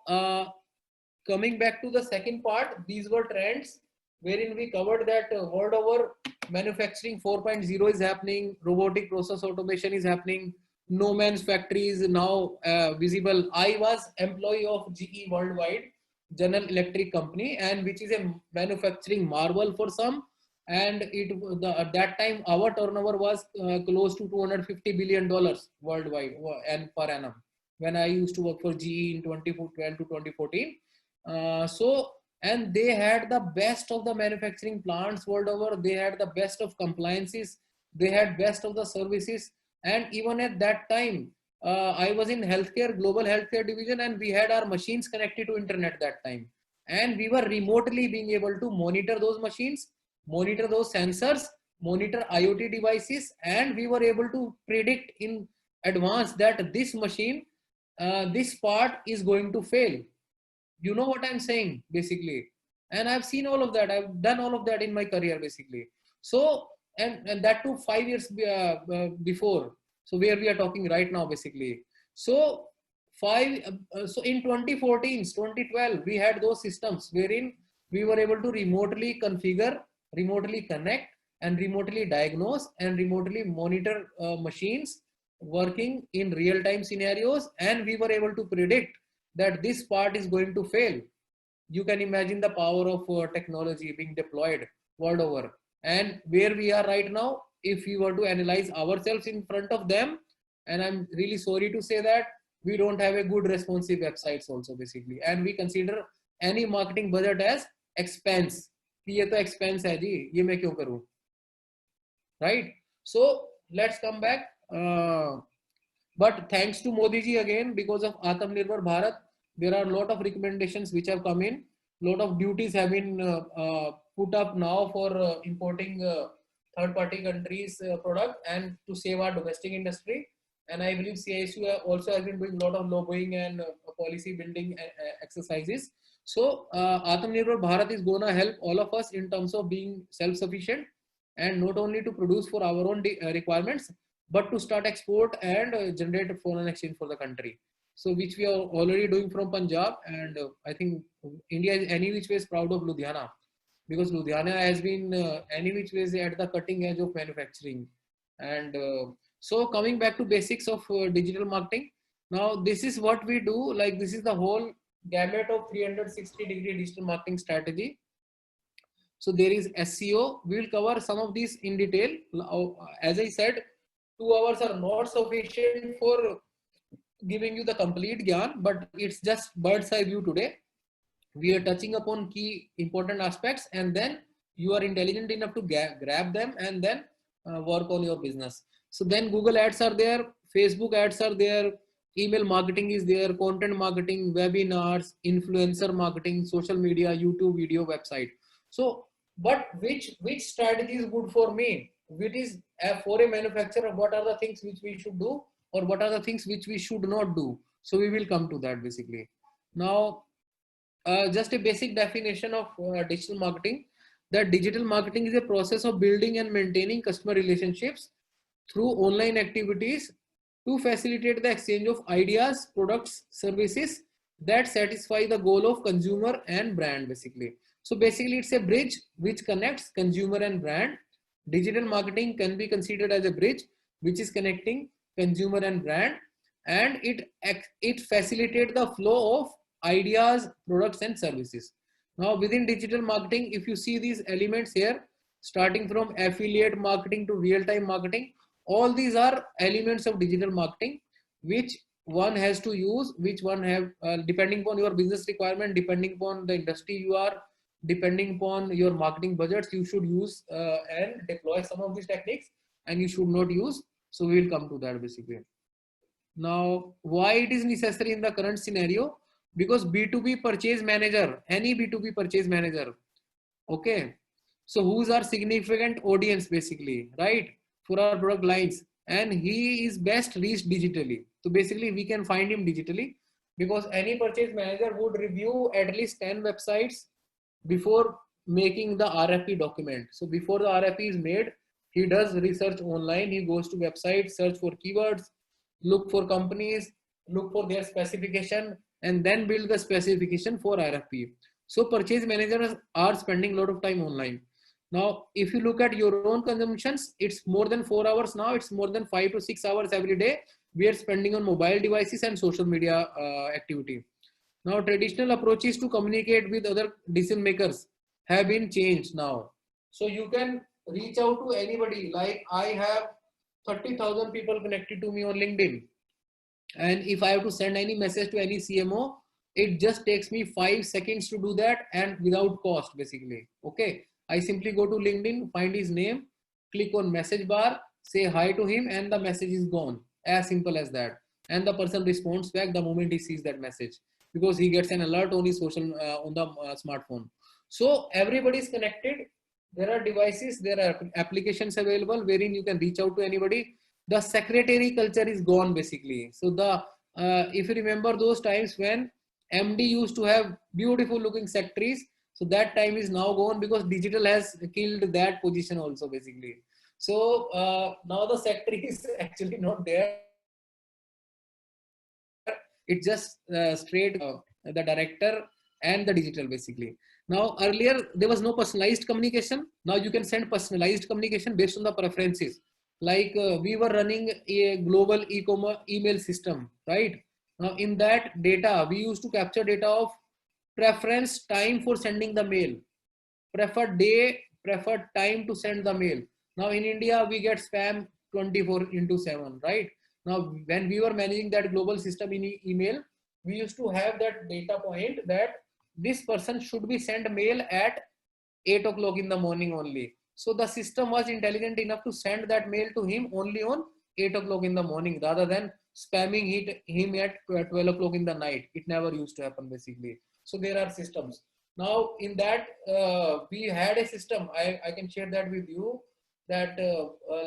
coming back to the second part, these were trends wherein we covered that world over manufacturing 4.0 is happening, robotic process automation is happening, no man's factory is now visible. I was employee of GE Worldwide, General Electric company, and which is a manufacturing marvel for some. And at that time, our turnover was close to $250 billion worldwide and per annum when I used to work for GE in 2012 to 2014. And they had the best of the manufacturing plants world over. They had the best of compliances. They had best of the services. And even at that time, I was in healthcare, global healthcare division, and we had our machines connected to internet that time. And we were remotely being able to monitor those machines, monitor those sensors, monitor IoT devices, and we were able to predict in advance that this machine, this part is going to fail. You know what I'm saying basically? And I've seen all of that. I've done all of that in my career basically. So, and that took 5 years before. So where we are talking right now basically. So so in 2014, 2012, we had those systems wherein we were able to remotely configure, remotely connect, and remotely diagnose and remotely monitor machines working in real-time scenarios. And we were able to predict that this part is going to fail. You can imagine the power of technology being deployed world over. And where we are right now, if we were to analyze ourselves in front of them, and I'm really sorry to say that, we don't have a good responsive websites also basically. And we consider any marketing budget as expense. ये तो expense है जी, ये मैं क्यों करूं? Right? So let's come back. But thanks to Modi ji again, because of Atmanirbhar Bharat, there are a lot of recommendations which have come in. Lot of duties have been put up now for importing third-party countries' product and to save our domestic industry. And I believe CISU also has been doing a lot of lobbying and policy building exercises. So Atmanirbhar Bharat is going to help all of us in terms of being self-sufficient and not only to produce for our own requirements, but to start export and generate foreign exchange for the country. So which we are already doing from Punjab, and I think India is any which way is proud of Ludhiana, because Ludhiana has been any which ways at the cutting edge of manufacturing. And so coming back to basics of digital marketing, now this is what we do. Like this is the whole gamut of 360-degree digital marketing strategy. So there is SEO. We will cover some of these in detail. As I said, 2 hours are not sufficient for giving you the complete gyan, but it's just bird's eye view today. We are touching upon key important aspects, and then you are intelligent enough to grab them and then work on your business. So then Google ads are there, Facebook ads are there, email marketing is there, content marketing, webinars, influencer marketing, social media, YouTube video, website. So, but which strategy is good for me? Which is for a manufacturer, what are the things which we should do, or what are the things which we should not do? So we will come to that basically. Now, just a basic definition of digital marketing, that digital marketing is a process of building and maintaining customer relationships through online activities to facilitate the exchange of ideas, products, services that satisfy the goal of consumer and brand basically. So basically it's a bridge which connects consumer and brand. Digital marketing can be considered as a bridge which is connecting consumer and brand, and it facilitates the flow of ideas, products and services. Now within digital marketing, if you see these elements here, starting from affiliate marketing to real-time marketing, all these are elements of digital marketing which one has to use, which one have depending upon your business requirement, depending upon the industry you are, depending upon your marketing budgets, you should use and deploy some of these techniques, and you should not use. So we will come to that basically. Now, why it is necessary in the current scenario? Because B2B purchase manager, any B2B purchase manager, okay, so who's our significant audience basically, right, for our product lines, and he is best reached digitally. So basically we can find him digitally, because any purchase manager would review at least 10 websites before making the RFP document. So before the RFP is made, he does research online, he goes to websites, search for keywords, look for companies, look for their specification, and then build the specification for RFP. So purchase managers are spending a lot of time online. Now, if you look at your own consumptions, it's more than 4 hours now. It's more than 5 to 6 hours every day we are spending on mobile devices and social media activity. Now, traditional approaches to communicate with other decision makers have been changed now. So you can reach out to anybody. Like I have 30,000 people connected to me on LinkedIn. And if I have to send any message to any CMO, it just takes me 5 seconds to do that, and without cost basically. Okay. I simply go to LinkedIn, find his name, click on message bar, say hi to him, and the message is gone. As simple as that. And the person responds back the moment he sees that message, because he gets an alert on his social on the smartphone. So everybody is connected. There are devices, there are applications available wherein you can reach out to anybody. The secretary culture is gone basically. So the if you remember those times when MD used to have beautiful looking secretaries, so that time is now gone, because digital has killed that position also basically. So now the secretary is actually not there. It's just straight the director and the digital basically. Now earlier there was no personalized communication. Now you can send personalized communication based on the preferences. Like we were running a global e-commerce email system, right? Now in that data, we used to capture data of preference time for sending the mail, preferred day, preferred time to send the mail. Now in India, we get spam 24/7, right? Now when we were managing that global system in email, we used to have that data point that this person should be sent mail at 8 o'clock in the morning only. So the system was intelligent enough to send that mail to him only on 8 o'clock in the morning, rather than spamming him at 12 o'clock in the night. It never used to happen basically. So there are systems. Now in that we had a system, I can share that with you, that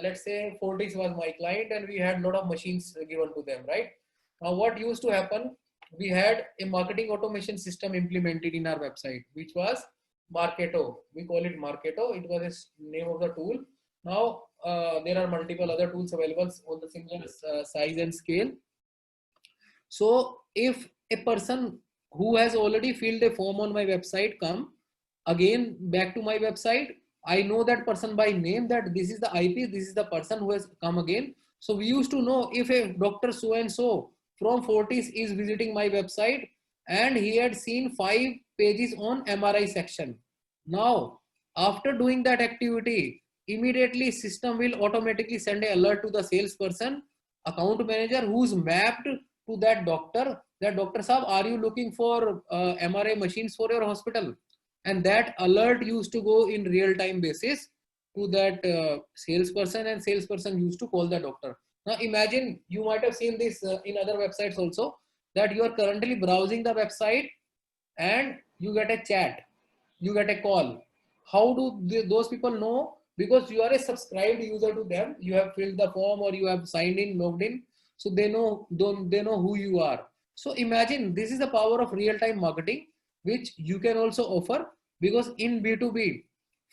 let's say Fortis was my client and we had a lot of machines given to them, right? Now what used to happen, we had a marketing automation system implemented in our website, which was Marketo. We call it Marketo. It was the name of the tool. Now there are multiple other tools available on the similar size and scale. So if a person who has already filled a form on my website come again back to my website, I know that person by name, that this is the IP, this is the person who has come again. So we used to know if a doctor so and so from Fortis is visiting my website and he had seen 5 pages on MRI section. Now after doing that activity, immediately system will automatically send an alert to the salesperson, account manager who's mapped to that doctor, that doctor sahab, are you looking for MRI machines for your hospital? And that alert used to go in real time basis to that salesperson, and salesperson used to call the doctor. Now imagine, you might have seen this in other websites also, that you are currently browsing the website and you get a chat, you get a call. How do those people know? Because you are a subscribed user to them, you have filled the form or you have signed in, logged in, so they know, they know who you are. So imagine, this is the power of real-time marketing, which you can also offer. Because in B2B,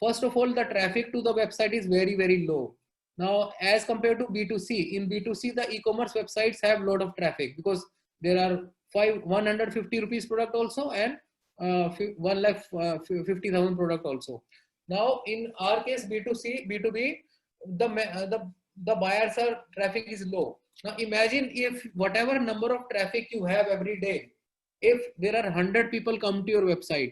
first of all, the traffic to the website is very, very low. Now, as compared to B2C, in B2C, the e-commerce websites have a lot of traffic, because there are 150 rupees product also, and 1,50,000 product also. Now, in our case, B2C, B2B, the buyers are traffic is low. Now, imagine if whatever number of traffic you have every day, if there are 100 people come to your website,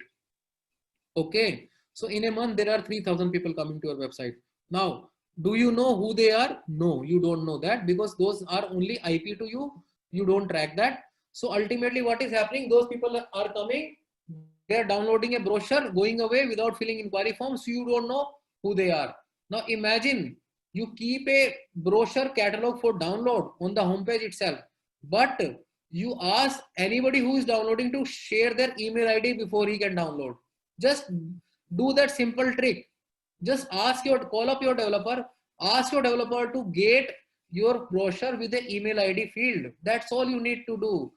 okay, so in a month there are 3,000 people coming to your website. Now, do you know who they are? No, you don't know that, because those are only IP to you. You don't track that. So ultimately what is happening, those people are coming, they are downloading a brochure, going away without filling inquiry forms. So you don't know who they are. Now imagine you keep a brochure catalog for download on the homepage itself, but you ask anybody who is downloading to share their email ID before he can download. Just do that simple trick. Just call up your developer, ask your developer to get your brochure with the email ID field. That's all you need to do.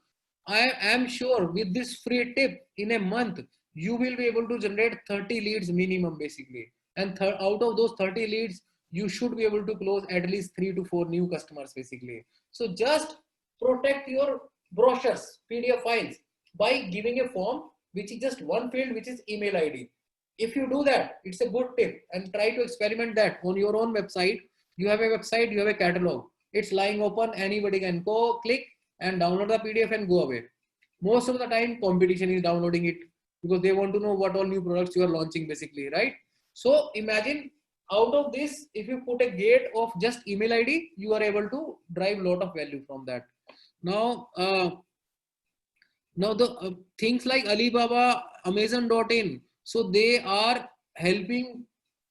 I am sure with this free tip, in a month, you will be able to generate 30 leads minimum, basically. And out of those 30 leads, you should be able to close at least 3 to 4 new customers, basically. So just protect your brochures, PDF files, by giving a form, which is just one field, which is email ID. If you do that, it's a good tip, and try to experiment that on your own website. You have a website, you have a catalog, it's lying open, anybody can go click and download the PDF and go away. Most of the time competition is downloading it, because they want to know what all new products you are launching, basically, right? So imagine, out of this, if you put a gate of just email ID, you are able to drive a lot of value from that. Now, the things like Alibaba, Amazon.in, so they are helping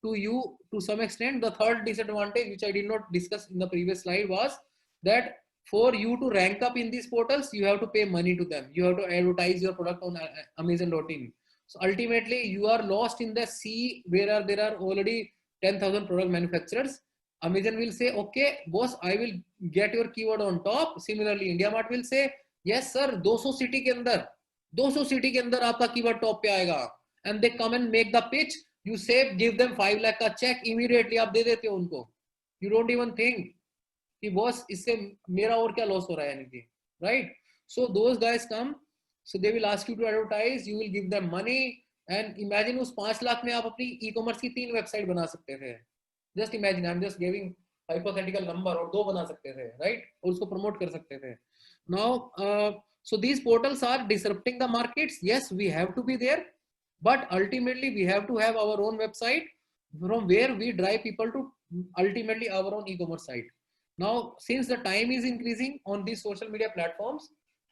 to you to some extent. The third disadvantage, which I did not discuss in the previous slide, was that for you to rank up in these portals, you have to pay money to them. You have to advertise your product on Amazon.in. So ultimately, you are lost in the sea where there are already 10,000 product manufacturers. Amazon will say, okay, boss, I will get your keyword on top. Similarly, IndiaMart will say, yes sir, 200 city के अंदर 200 city के अंदर आपका keyword top पे आएगा. And they come and make the pitch. You say, give them 5 lakh का check, immediately आप दे देते हो उनको. You don't even think कि boss, इससे मेरा और क्या लॉस हो रहा है, यानी कि, right? So those guys come, so they will ask you to advertise, you will give them money, and imagine उस 5 लाख में आप अपनी e-commerce की 3 वेबसाइट बना सकते थे. Just imagine, I'm just giving hypothetical number, और 2 बना सकते थे, right? और उसको promote कर सकते थे. Now, so these portals are disrupting the markets. Yes, we have to be there, but ultimately we have to have our own website from where we drive people to ultimately our own e-commerce site. Now, since the time is increasing on these social media platforms,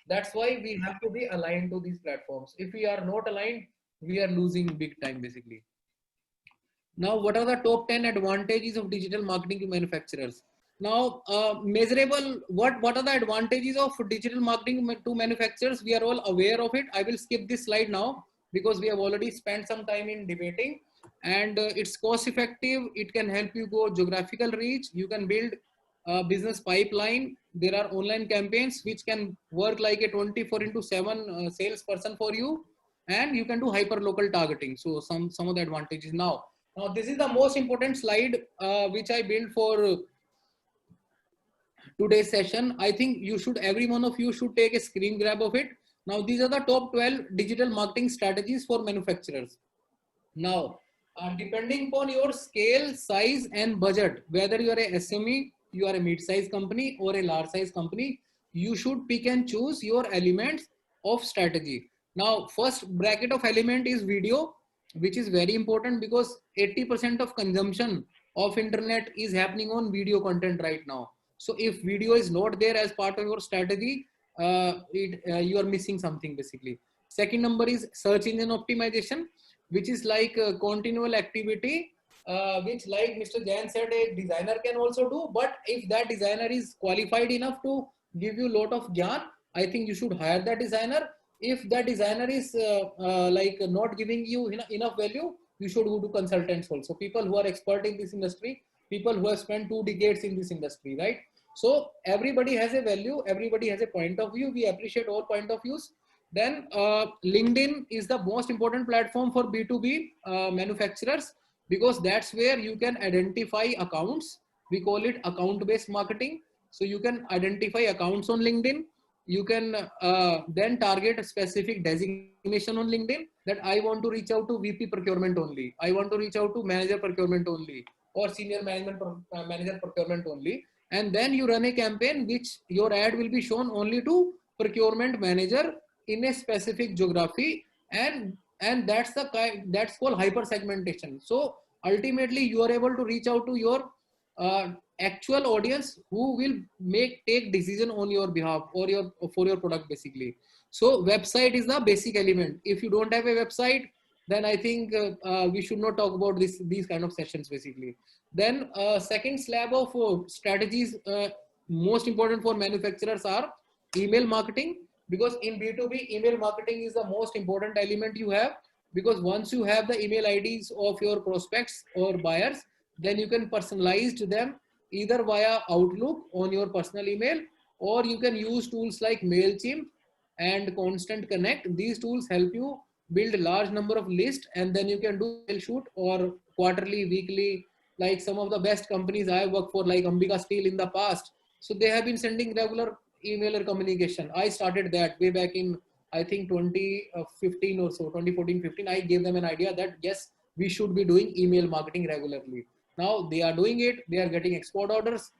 that's why we have to be aligned to these platforms. If we are not aligned, we are losing big time, basically. Now, what are the top 10 advantages of digital marketing to manufacturers? Now, measurable, what are the advantages of digital marketing to manufacturers? We are all aware of it. I will skip this slide now, because we have already spent some time in debating, and it's cost effective. It can help you go geographical reach. You can build a business pipeline. There are online campaigns which can work like a 24/7 salesperson for you, and you can do hyper local targeting. So some of the advantages. Now this is the most important slide which I built for today's session. I think every one of you should take a screen grab of it. Now, these are the top 12 digital marketing strategies for manufacturers. Now, depending upon your scale, size, and budget, whether you are a SME, you are a mid-size company, or a large-size company, you should pick and choose your elements of strategy. Now, first bracket of element is video, which is very important, because 80% of consumption of internet is happening on video content right now. So if video is not there as part of your strategy, you are missing something, basically. Second number is search engine optimization, which is like continual activity which, like Mr. Jain said, a designer can also do. But if that designer is qualified enough to give you a lot of gyan, I think you should hire that designer. If that designer is like not giving you enough value, you should go to consultants also. People who are expert in this industry, people who have spent 2 decades in this industry, right? So everybody has a value, everybody has a point of view. We appreciate all point of views. Then LinkedIn is the most important platform for B2B manufacturers, because that's where you can identify accounts. We call it account-based marketing. So you can identify accounts on LinkedIn. You can then target a specific designation on LinkedIn, that I want to reach out to VP procurement only. I want to reach out to manager procurement only, or senior management manager procurement only. And then you run a campaign which your ad will be shown only to procurement manager in a specific geography. And that's the kind, that's called hyper segmentation. So ultimately you are able to reach out to your actual audience who will take decision on your behalf, or your for your product basically. So website is the basic element. If you don't have a website, then I think we should not talk about these kind of sessions basically. Then second slab of strategies most important for manufacturers are email marketing, because in B2B email marketing is the most important element you have. Because once you have the email IDs of your prospects or buyers, then you can personalize to them either via Outlook on your personal email, or you can use tools like MailChimp and Constant Connect. These tools help you build a large number of lists, and then you can do mail shoot or quarterly, weekly, like some of the best companies I work for, like Ambika Steel in the past. So they have been sending regular emailer communication. I started that way back in, I think 2015 or so, 2014, 15. I gave them an idea that yes, we should be doing email marketing regularly. Now they are doing it, they are getting export orders.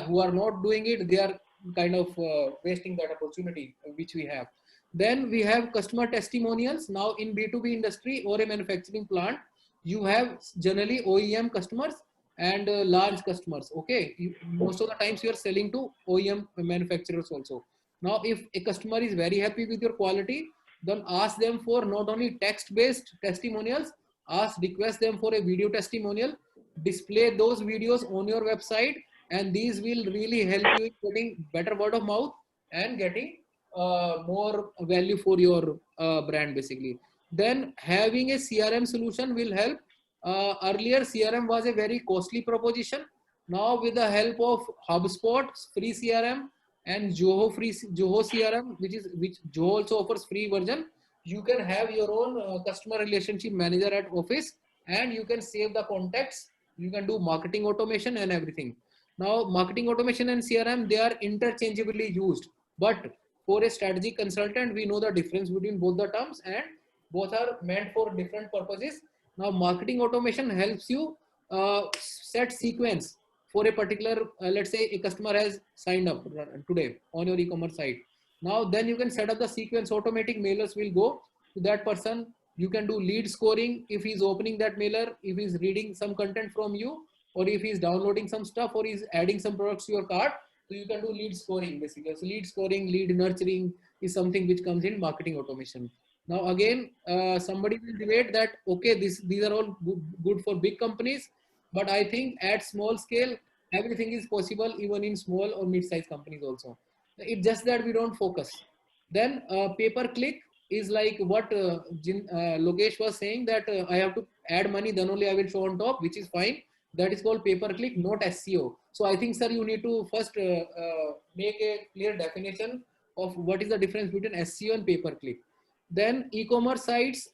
Who are not doing it, they are kind of wasting that opportunity which we have. Then we have customer testimonials. Now in B2B industry or a manufacturing plant, you have generally OEM customers and large customers. Okay, most of the times you are selling to OEM manufacturers also. Now if a customer is very happy with your quality, then ask them for not only text based testimonials, request them for a video testimonial, display those videos on your website, and these will really help you in getting better word of mouth and getting more value for your brand basically. Then having a CRM solution will help. Earlier CRM was a very costly proposition. Now with the help of HubSpot free CRM and Zoho CRM, which Zoho also offers free version, you can have your own customer relationship manager at office, and you can save the contacts. You can do marketing automation and everything. Now marketing automation and CRM, they are interchangeably used, but for a strategy consultant, we know the difference between both the terms, and both are meant for different purposes. Now marketing automation helps you set sequence for a particular, let's say a customer has signed up today on your e-commerce site. Now then you can set up the sequence. Automatic mailers will go to that person. You can do lead scoring if he's opening that mailer, if he's reading some content from you, or if he's downloading some stuff, or he's adding some products to your cart. So you can do lead scoring basically. So lead scoring, lead nurturing is something which comes in marketing automation. Now again, somebody will debate that, okay, these are all good for big companies, but I think at small scale, everything is possible even in small or mid-sized companies also. It's just that we don't focus. Then pay-per-click is like what Lokesh was saying, that I have to add money, then only I will show on top, which is fine. That is called pay-per-click, not SEO. So I think, sir, you need to first make a clear definition of what is the difference between SEO and pay-per-click. Then e-commerce sites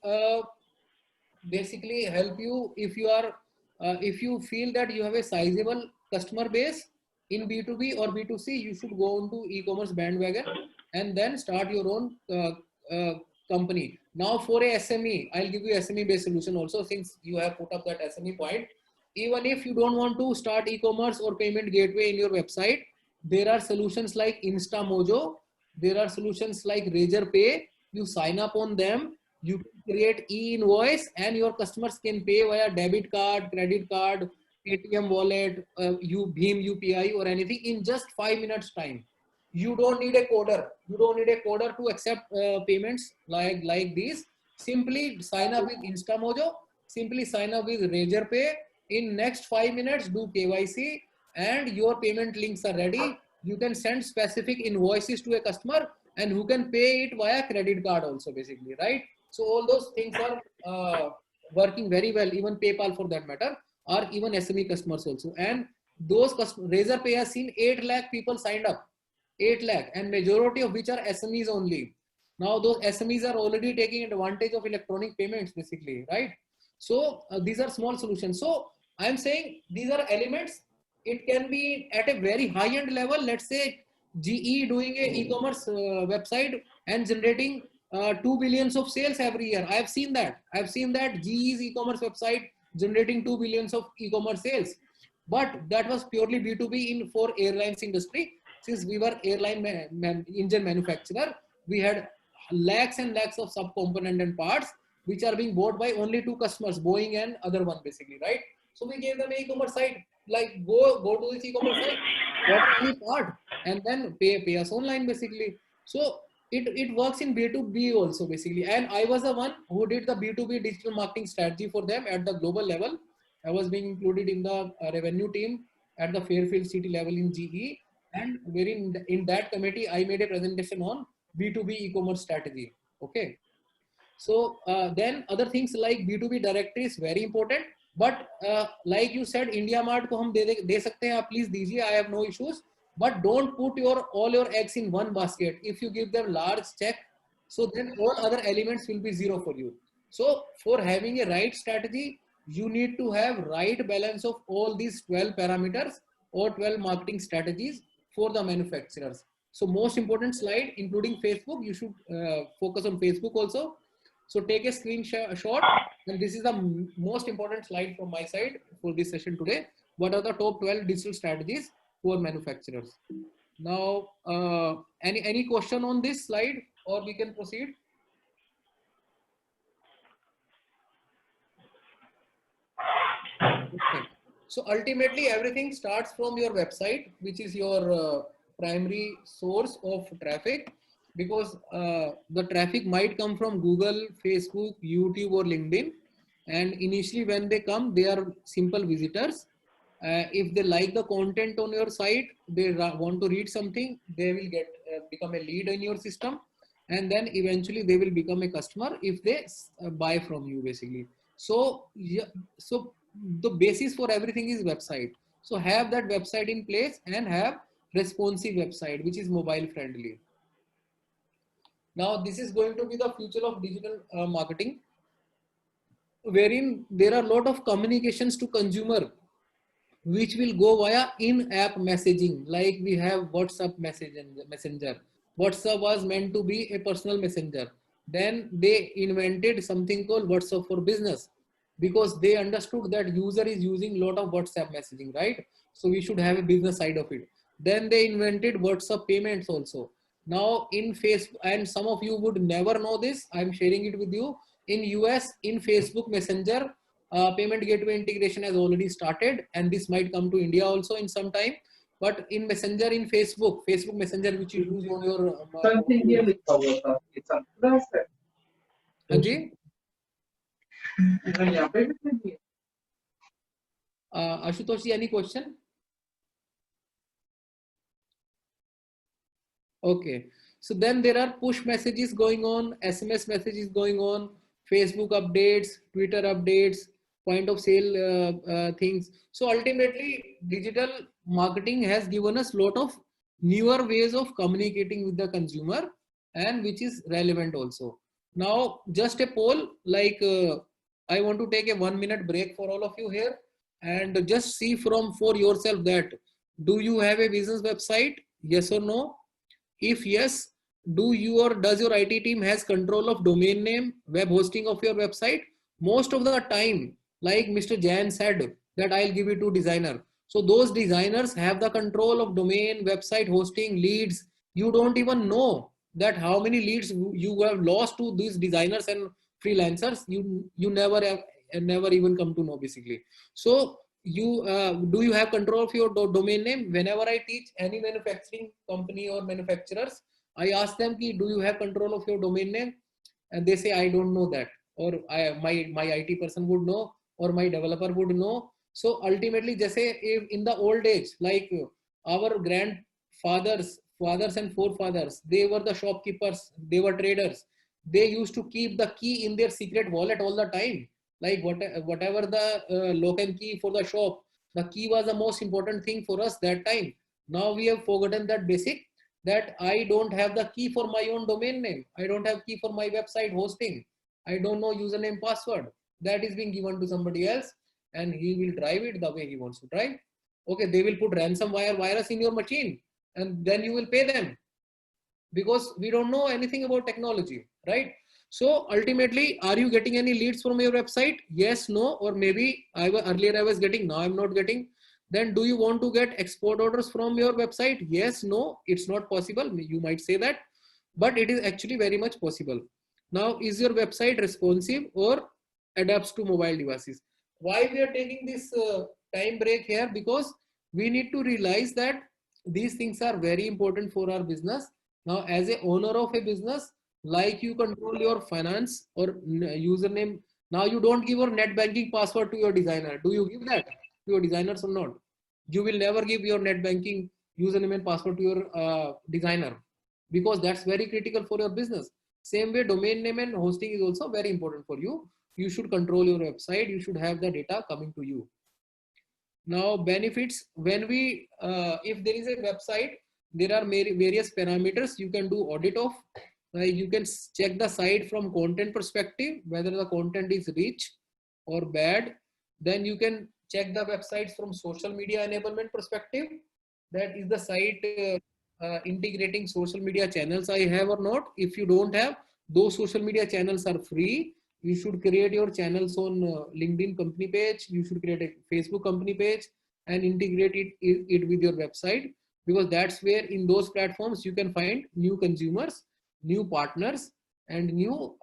basically help you if you are if you feel that you have a sizable customer base in B2B or B2C, you should go into e-commerce bandwagon and then start your own company. Now for a SME, I'll give you SME based solution also, since you have put up that SME point. Even if you don't want to start e-commerce or payment gateway in your website, there are solutions like InstaMojo. There are solutions like Razorpay. You sign up on them, you create e-invoice, and your customers can pay via debit card, credit card, Paytm wallet, Bheem UPI or anything in just 5 minutes time. You don't need a coder. You don't need a coder to accept payments like these. Simply sign up with InstaMojo. Simply sign up with Razorpay. in next 5 minutes, do KYC and your payment links are ready. You can send specific invoices to a customer and who can pay it via credit card also basically, right? So all those things are working very well, even PayPal for that matter, or even SME customers also. And those customers, Razorpay has seen 8 lakh people signed up, 8 lakh, and majority of which are SMEs only. Now those SMEs are already taking advantage of electronic payments basically, right? So these are small solutions. So I'm saying these are elements. It can be at a very high end level. Let's say GE doing a e-commerce website and generating 2 billions of sales every year. I've seen that. I've seen that GE's e-commerce website generating 2 billions of e-commerce sales. But that was purely B2B in for airlines industry. Since we were airline engine manufacturer, we had lakhs and lakhs of subcomponent and parts which are being bought by only 2 customers, Boeing and other one basically, right? So we gave them an e-commerce site, like go to this e-commerce site, order any part, and then pay us online basically. So it works in B2B also basically. And I was the one who did the B2B digital marketing strategy for them at the global level. I was being included in the revenue team at the Fairfield City level in GE, and wherein in that committee I made a presentation on B2B e-commerce strategy. Okay. So then other things like B2B directory is very important. But like you said, India Mart को हम दे सकते हैं, आप please दीजिए, I have no issues. But don't put all your eggs in one basket. If you give them large check, so then all other elements will be zero for you. So for having a right strategy, you need to have right balance of all these 12 parameters or 12 marketing strategies for the manufacturers. So most important slide, including Facebook, you should focus on Facebook also. So take a screenshot, and this is the most important slide from my side for this session today. What are the top 12 digital strategies for manufacturers? Now, any question on this slide, or we can proceed? Okay. So ultimately, everything starts from your website, which is your primary source of traffic, because the traffic might come from Google, Facebook, YouTube, or LinkedIn. And initially when they come, they are simple visitors. If they like the content on your site, they want to read something, they will get become a lead in your system. And then eventually they will become a customer if they buy from you basically. So, yeah, so the basis for everything is website. So have that website in place and have responsive website, which is mobile friendly. Now, this is going to be the future of digital marketing, wherein there are a lot of communications to consumer, which will go via in-app messaging. Like we have WhatsApp messenger. WhatsApp was meant to be a personal messenger. Then they invented something called WhatsApp for business, because they understood that user is using a lot of WhatsApp messaging, right? So we should have a business side of it. Then they invented WhatsApp payments also. Now in Facebook, and some of you would never know this, I'm sharing it with you. In US, in Facebook Messenger, payment gateway integration has already started, and this might come to India also in some time. But in Messenger, in Facebook Messenger, which you use on your Anji? Ashutosh, any question? Okay. So then there are push messages going on, SMS messages going on, Facebook updates, Twitter updates, point of sale things. So ultimately, digital marketing has given us a lot of newer ways of communicating with the consumer, and which is relevant also. Now, just a poll, like I want to take a 1 minute break for all of you here, and just see for yourself that, do you have a business website? Yes or no? If yes, does your IT team has control of domain name, web hosting of your website? Most of the time, like Mr. Jain said, that I'll give it to designer. So those designers have the control of domain, website hosting, leads. You don't even know that how many leads you have lost to these designers and freelancers. You never even come to know basically. So do you have control of your domain name? Whenever I teach any manufacturing company or manufacturers, I ask them, do you have control of your domain name? And they say, I don't know that, or my IT person would know, or my developer would know, So ultimately, जैसे if in the old age, like our grandfathers, fathers and forefathers, they were the shopkeepers, they were traders. They used to keep the key in their secret wallet all the time. Like whatever the lock and key for the shop, the key was the most important thing for us that time. Now we have forgotten that basic, that I don't have the key for my own domain name. I don't have key for my website hosting. I don't know username password. That is being given to somebody else, and he will drive it the way he wants to drive. Okay, they will put ransomware virus in your machine, and then you will pay them, because we don't know anything about technology, right? So ultimately, are you getting any leads from your website? Yes, no, or maybe earlier I was getting, now I'm not getting. Then do you want to get export orders from your website? Yes, no, it's not possible. You might say that, but it is actually very much possible. Now, is your website responsive or adapts to mobile devices? Why we are taking this time break here? Because we need to realize that these things are very important for our business. Now, as a owner of a business, like you control your finance or username. Now you don't give your net banking password to your designer. Do you give that to your designers or not? You will never give your net banking username and password to your designer, because that's very critical for your business. Same way, domain name and hosting is also very important for you. You should control your website. You should have the data coming to you. Now, benefits, when we, if there is a website, there are various parameters you can do audit of. You can check the site from content perspective, whether the content is rich or bad. Then you can check the websites from social media enablement perspective. That is the site integrating social media channels I have or not. If you don't have, those social media channels are free. You should create your channels on LinkedIn company page. You should create a Facebook company page and integrate it with your website, because that's where in those platforms you can find new consumers, new partners, and new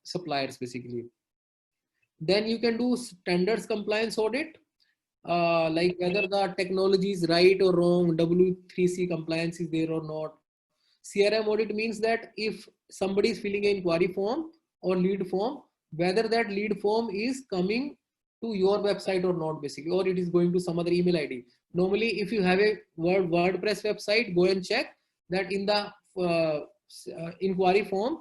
suppliers basically. Then you can do standards compliance audit, like whether the technology is right or wrong, W3C compliance is there or not. CRM audit means that if somebody is filling an inquiry form or lead form, whether that lead form is coming to your website or not basically, or it is going to some other email ID. Normally, if you have a WordPress website, go and check that in the inquiry form,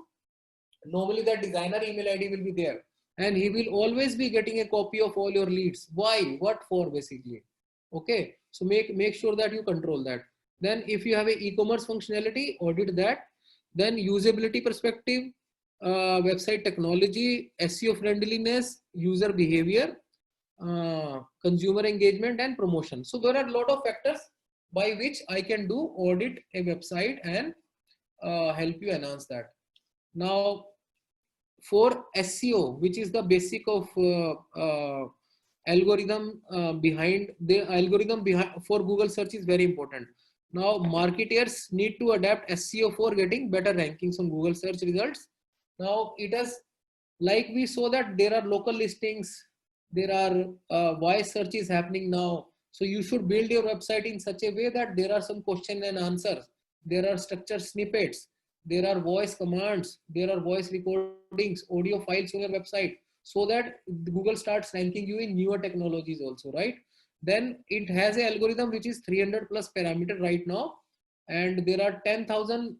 normally that designer email ID will be there, and he will always be getting a copy of all your leads. Why? What for basically? Okay, so make sure that you control that. Then if you have a e-commerce functionality, audit that. Then usability perspective, website technology, SEO friendliness, user behavior, consumer engagement, and promotion. So there are a lot of factors by which I can do audit a website and help you enhance that. Now, for SEO, which is the basic of algorithm behind the algorithm behind for Google search is very important. Now, marketers need to adapt SEO for getting better rankings on Google search results. Now, it has, like we saw that there are local listings, there are voice searches happening now. So you should build your website in such a way that there are some question and answers, there are structured snippets, there are voice commands, there are voice recordings, audio files on your website, so that Google starts ranking you in newer technologies also, right? Then it has an algorithm which is 300 plus parameter right now, and there are 10,000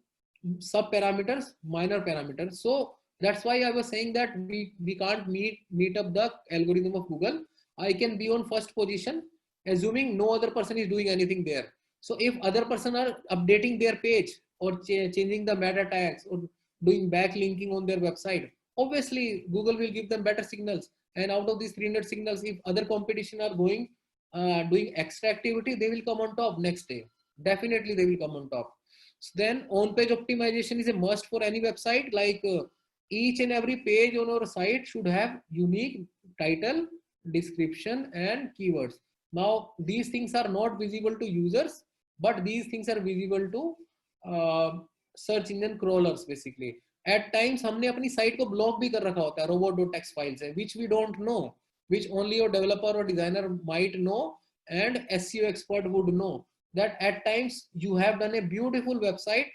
sub parameters, minor parameters. So that's why I was saying that we can't meet up the algorithm of Google. I can be on first position, assuming no other person is doing anything there. So if other person are updating their page or changing the meta tags or doing backlinking on their website, obviously Google will give them better signals. And out of these 300 signals, if other competition are going doing extra activity, they will come on top next day. Definitely they will come on top. So then on-page optimization is a must for any website. Like each and every page on our site should have unique title, description, and keywords. Now these things are not visible to users, but these things are visible to search engine crawlers basically. At times हमने अपनी site को block भी कर रखा होता है robot.txt files है, which we don't know, which only your developer or designer might know, and SEO expert would know that at times you have done a beautiful website,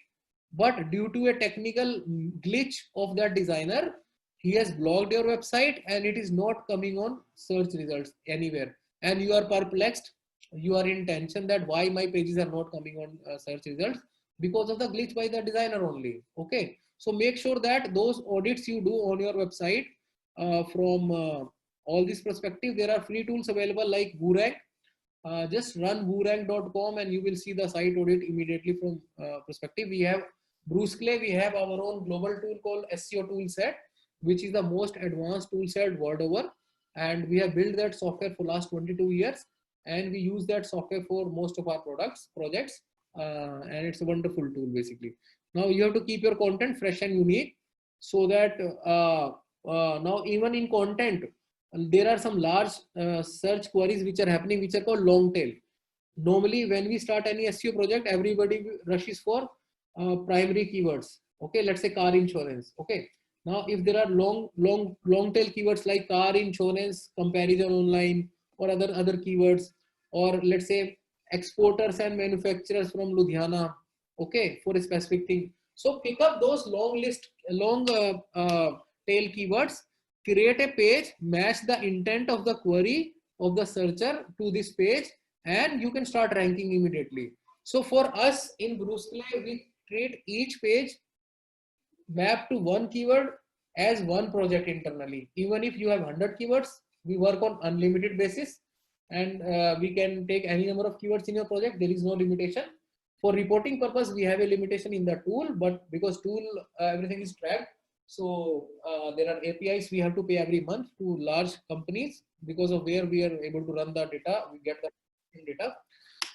but due to a technical glitch of that designer, he has blocked your website and it is not coming on search results anywhere. and you are perplexed, you are in tension that why my pages are not coming on search results, because of the glitch by the designer only. Okay, so make sure that those audits you do on your website from all this perspective, there are free tools available like WooRank. Just run woorank.com and you will see the site audit immediately from perspective. We have Bruce Clay, we have our own global tool called SEO Toolset, which is the most advanced toolset world over. And we have built that software for last 22 years. And we use that software for most of our projects. And it's a wonderful tool basically. Now you have to keep your content fresh and unique, so that now even in content, there are some large search queries which are happening, which are called long tail. Normally, when we start any SEO project, everybody rushes for primary keywords. Okay, let's say car insurance. Okay, now if there are long tail keywords like car insurance, comparison online, or other keywords, or let's say exporters and manufacturers from Ludhiana. Okay, for a specific thing. So pick up those long tail keywords, create a page, match the intent of the query of the searcher to this page, and you can start ranking immediately. So for us in Bruce Clay, we treat each page mapped to one keyword as one project internally. Even if you have 100 keywords, we work on unlimited basis, and we can take any number of keywords in your project. There is no limitation. For reporting purpose, we have a limitation in the tool, but because tool everything is tracked, so there are APIs we have to pay every month to large companies, because of where we are able to run the data, we get the data.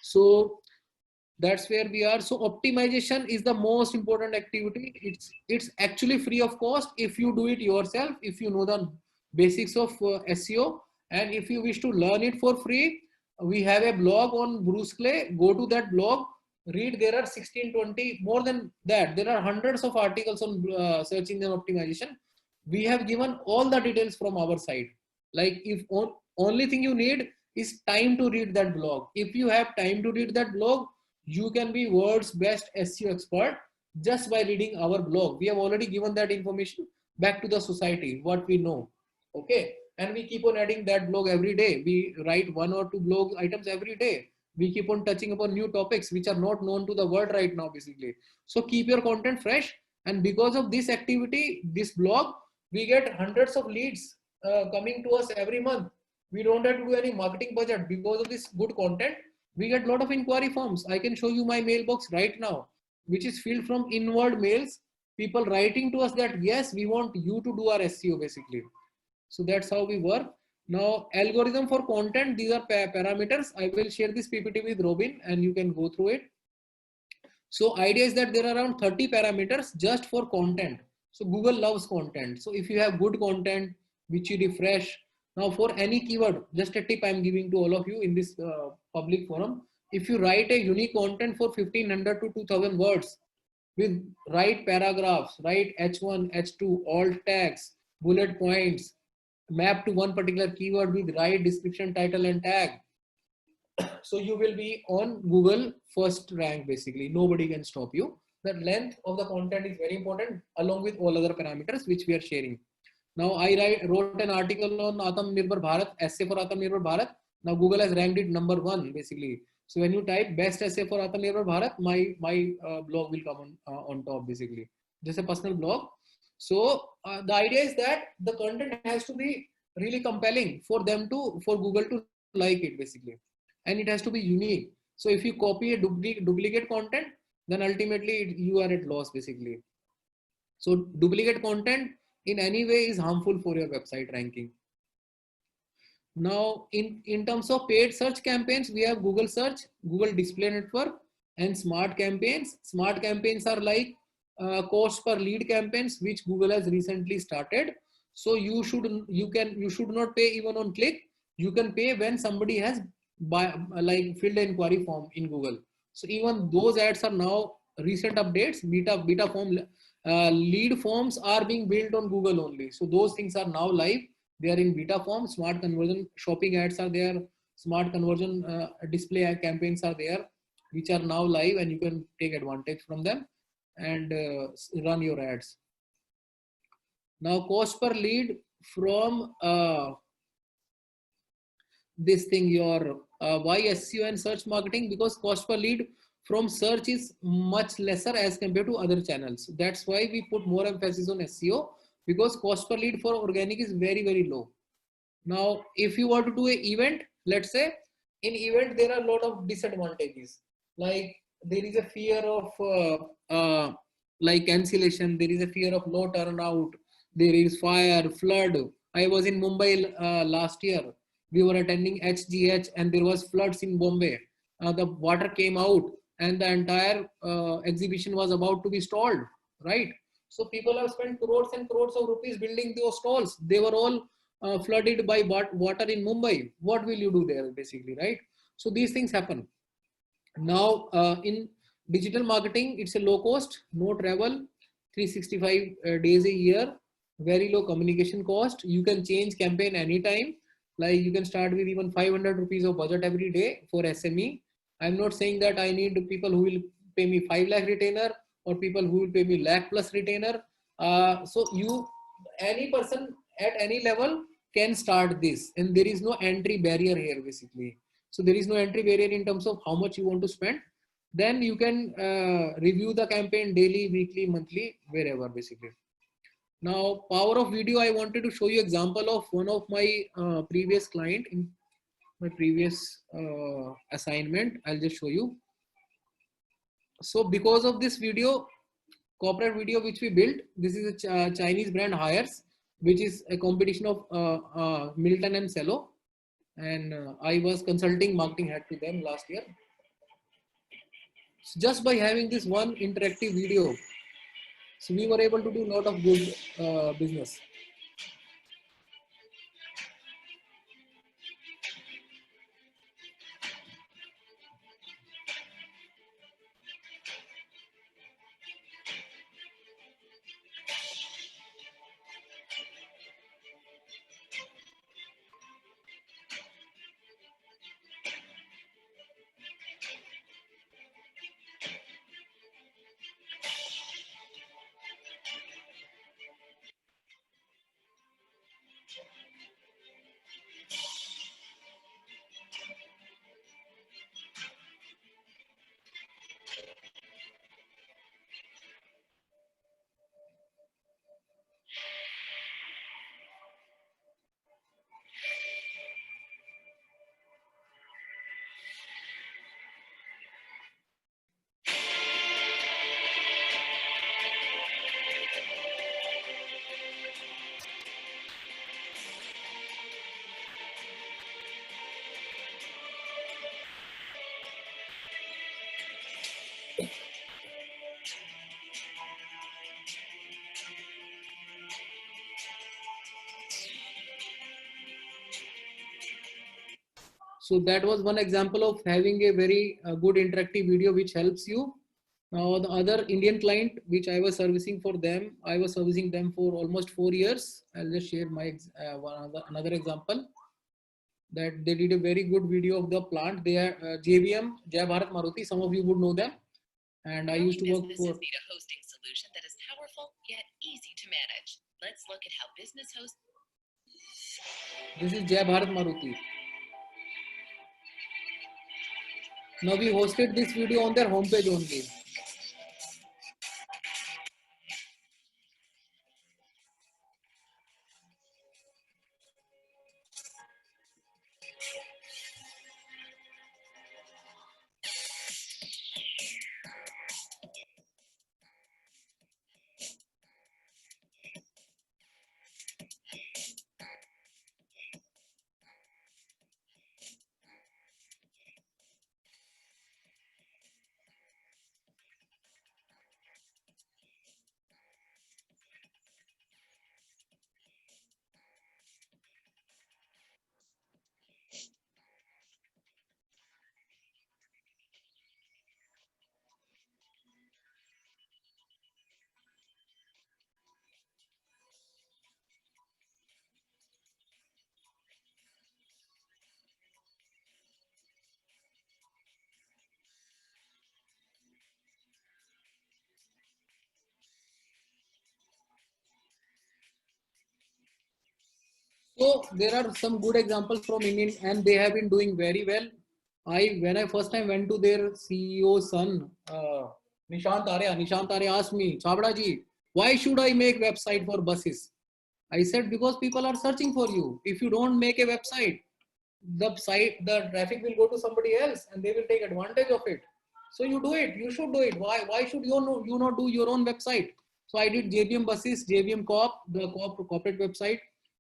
So that's where we are. So optimization is the most important activity. It's actually free of cost if you do it yourself, if you know the basics of SEO, and if you wish to learn it for free, we have a blog on Bruce Clay. Go to that blog, read. There are 16-20, more than that, there are hundreds of articles on search engine optimization. We have given all the details from our side. Like, if only thing you need is time to read that blog. If you have time to read that blog, you can be world's best SEO expert just by reading our blog. We have already given that information back to the society, what we know. Okay, and we keep on adding that blog every day. We write 1 or 2 blog items every day. We keep on touching upon new topics which are not known to the world right now basically. So keep your content fresh, and because of this activity, this blog, we get hundreds of leads coming to us every month. We don't have to do any marketing budget. Because of this good content, we get a lot of inquiry forms. I can show you my mailbox right now, which is filled from inward mails, people writing to us that yes, we want you to do our SEO basically. So that's how we work. Now, algorithm for content, these are parameters. I will share this PPT with Robin and you can go through it. So idea is that there are around 30 parameters just for content. So Google loves content. So if you have good content, which you refresh. Now for any keyword, just a tip I'm giving to all of you in this public forum. If you write a unique content for 1500 to 2000 words with right paragraphs, right H1, H2, alt tags, bullet points, map to one particular keyword with right description, title and tag. So you will be on Google first rank basically. Nobody can stop you. The length of the content is very important along with all other parameters which we are sharing. Now I wrote an article on Atmanirbhar Bharat, essay for Atmanirbhar Bharat. Now Google has ranked it number 1 basically. So when you type best essay for Atmanirbhar Bharat, my blog will come on top basically. Just a personal blog. So the idea is that the content has to be really compelling for Google to like it basically, and it has to be unique. So if you copy a duplicate content, then ultimately you are at loss basically. So duplicate content in any way is harmful for your website ranking. Now in terms of paid search campaigns, we have Google Search, Google Display Network, and Smart Campaigns. Smart Campaigns are like cost per lead campaigns which Google has recently started. So you should not pay even on click. You can pay when somebody has filled an inquiry form in Google. So even those ads are now recent updates. Beta form lead forms are being built on Google only. So those things are now live. They are in beta form. Smart conversion shopping ads are there. Smart conversion display campaigns are there, which are now live, and you can take advantage from them and run your ads. Now cost per lead from this thing, your why SEO and search marketing? Because cost per lead from search is much lesser as compared to other channels. That's why we put more emphasis on SEO, because cost per lead for organic is very, very low. Now, if you want to do an event, let's say in event, there are a lot of disadvantages. Like there is a fear of like cancellation. There is a fear of low turnout. There is fire, flood. I was in Mumbai last year. We were attending HGH and there was floods in Bombay. The water came out and the entire exhibition was about to be stalled, right? So people have spent crores and crores of rupees building those stalls. They were all flooded by water in Mumbai. What will you do there, basically, right? So these things happen. Now, in digital marketing, it's a low cost, no travel, 365 days a year, very low communication cost. You can change campaign anytime. Like you can start with even 500 rupees of budget every day for SME. I'm not saying that I need people who will pay me 5 lakh retainer or people who will pay me lakh plus retainer. So any person at any level can start this, and there is no entry barrier here, basically. So there is no entry barrier in terms of how much you want to spend. Then you can review the campaign daily, weekly, monthly, wherever, basically. Now, power of video, I wanted to show you example of one of my previous client in my previous assignment. I'll just show you. So because of this video, corporate video which we built, this is a Chinese brand Hires, which is a competition of Milton and Cello. And I was consulting marketing head to them last year. So just by having this one interactive video, so we were able to do a lot of good business. So that was one example of having a very good interactive video which helps you. Now the other Indian client which I was servicing for them, I was servicing them for almost 4 years. I'll just share my another example, that they did a very good video of the plant. They are JVM, Jai Bharat Maruti. Some of you would know them. And I used to work for. Businesses need a hosting solution that is powerful yet easy to manage. Let's look at how business hosts. This is Jai Bharat Maruti. Now we hosted this video on their homepage only. So there are some good examples from Indian, and they have been doing very well. When I first time went to their CEO son, Nishant Arya asked me, Chabda ji, why should I make website for buses? I said, because people are searching for you. If you don't make a website, the traffic will go to somebody else and they will take advantage of it. So you do it. You should do it. Why should you not do your own website? So I did JVM Buses, JVM Corp, the corporate website,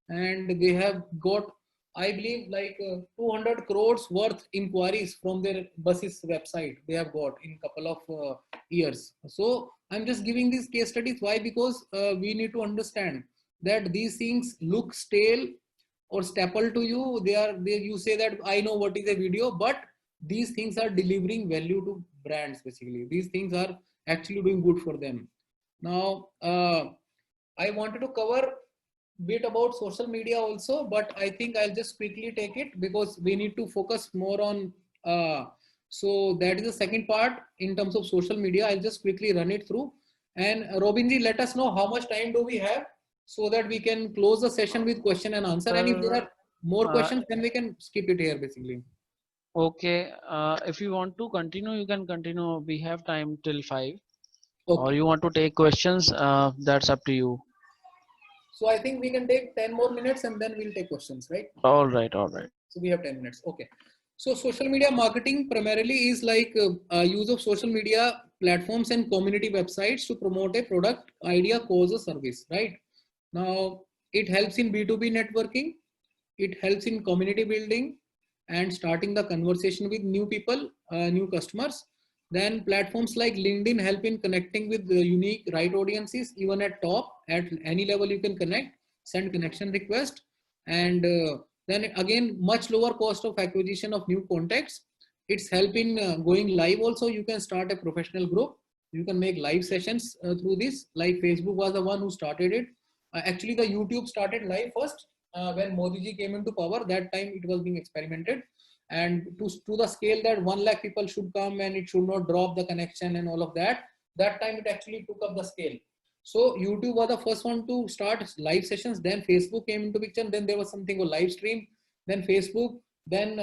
and they have got, I believe, like 200 crores worth inquiries from their buses website. They have got in couple of years. So I'm just giving these case studies. Why? Because we need to understand that these things look stale or staple to you. You say that I know what is a video, but these things are delivering value to brands. Basically, these things are actually doing good for them. Now, I wanted to cover bit about social media also, but I think I'll just quickly take it because we need to focus more on. So that is the second part in terms of social media. I'll just quickly run it through. And Robinji, let us know how much time do we have so that we can close the session with question and answer. And if there are more questions, then we can skip it here basically. Okay, if you want to continue, you can continue. We have time till 5. Okay. Or you want to take questions, that's up to you. So I think we can take 10 more minutes and then we'll take questions, right? All right, all right. So we have 10 minutes. Okay. So social media marketing primarily is like use of social media platforms and community websites to promote a product, idea, cause, or service, right? Now, it helps in B2B networking. It helps in community building and starting the conversation with new people, new customers. Then platforms like LinkedIn help in connecting with the unique right audiences, even at top, at any level you can connect, send connection request. And then again, much lower cost of acquisition of new contacts. It's help in going live also. You can start a professional group. You can make live sessions through this. Like Facebook was the one who started it. Actually, the YouTube started live first when Modi ji came into power. That time it was being experimented, and to the scale that 1 lakh people should come and it should not drop the connection and all of that. That time it actually took up the scale. So YouTube was the first one to start live sessions. Then Facebook came into picture. Then there was something called live stream. Then Facebook. Then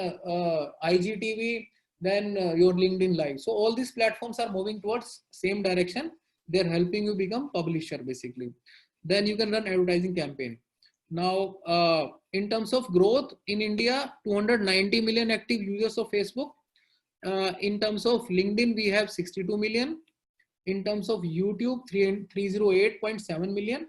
IGTV. Then your LinkedIn Live. So all these platforms are moving towards same direction. They're helping you become publisher basically. Then you can run advertising campaign. Now, in terms of growth in India, 290 million active users of Facebook. In terms of LinkedIn, we have 62 million. In terms of YouTube, 308.7 million.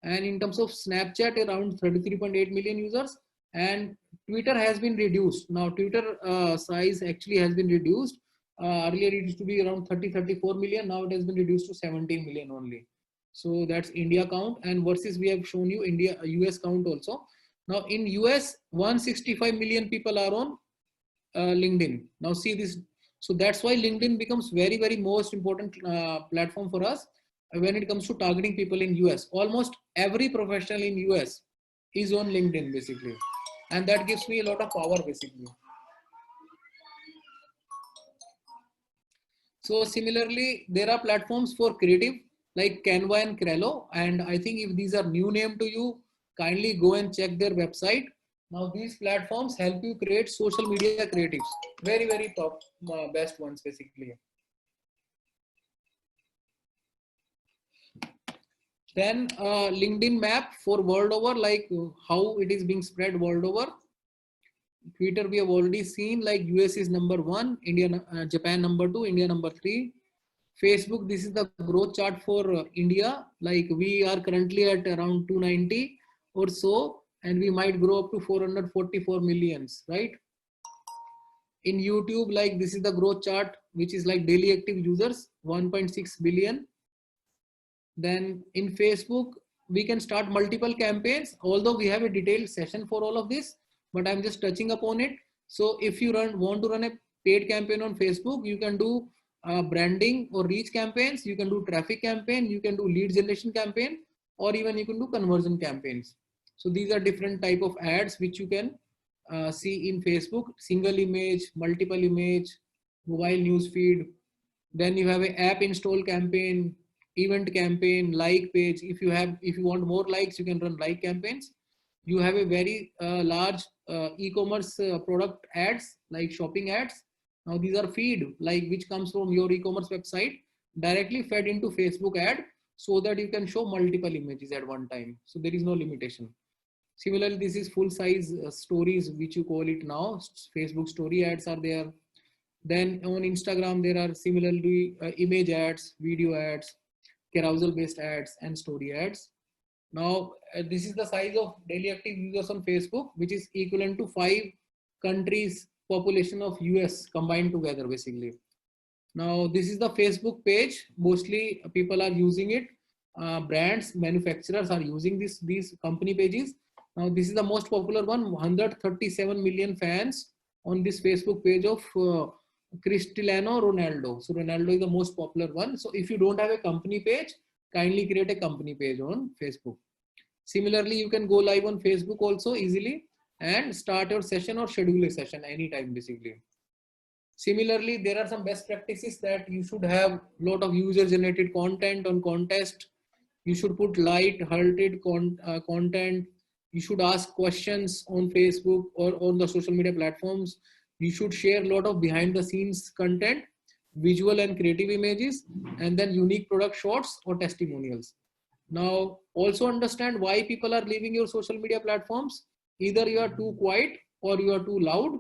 And in terms of Snapchat, around 33.8 million users. And Twitter has been reduced. Now, Twitter size actually has been reduced. Earlier, it used to be around 34 million. Now it has been reduced to 17 million only. So that's India count, and versus we have shown you India, US count also. Now in US, 165 million people are on LinkedIn. Now see this. So that's why LinkedIn becomes very, very most important platform for us when it comes to targeting people in US. Almost every professional in US is on LinkedIn basically. And that gives me a lot of power basically. So similarly, there are platforms for creative like Canva and Trello. And I think if these are new name to you, kindly go and check their website. Now these platforms help you create social media creatives. Very, very top, best ones basically. Then LinkedIn map for world over, like how it is being spread world over. Twitter we have already seen, like US is number 1, India, Japan number 2, India number 3. Facebook, this is the growth chart for India. Like we are currently at around 290 or so, and we might grow up to 444 millions, right? In YouTube, like this is the growth chart, which is like daily active users, 1.6 billion. Then in Facebook, we can start multiple campaigns, although we have a detailed session for all of this, but I'm just touching upon it. So if you want to run a paid campaign on Facebook, you can do branding or reach campaigns, you can do traffic campaign, you can do lead generation campaign, or even you can do conversion campaigns. So these are different type of ads which you can see in Facebook: single image, multiple image, mobile news feed. Then you have an app install campaign, event campaign, like page. If you want more likes, you can run like campaigns. You have a very large e-commerce product ads like shopping ads. Now these are feed like which comes from your e-commerce website directly fed into Facebook ad so that you can show multiple images at one time. So there is no limitation. Similarly, this is full size stories, which you call it now. Facebook story ads are there. Then on Instagram, there are similarly image ads, video ads, carousel based ads, and story ads. Now, this is the size of daily active users on Facebook, which is equivalent to 5 countries population of US combined together basically. Now, this is the Facebook page. Mostly people are using it. Brands, manufacturers are using these company pages. Now, this is the most popular one, 137 million fans on this Facebook page of Cristiano Ronaldo. So Ronaldo is the most popular one. So if you don't have a company page, kindly create a company page on Facebook. Similarly, you can go live on Facebook also easily and start your session or schedule a session anytime basically. Similarly, there are some best practices that you should have lot of user generated content on contest. You should put light-hearted content. You should ask questions on Facebook or on the social media platforms. You should share a lot of behind the scenes content, visual and creative images, and then unique product shots or testimonials. Now, also understand why people are leaving your social media platforms. Either you are too quiet or you are too loud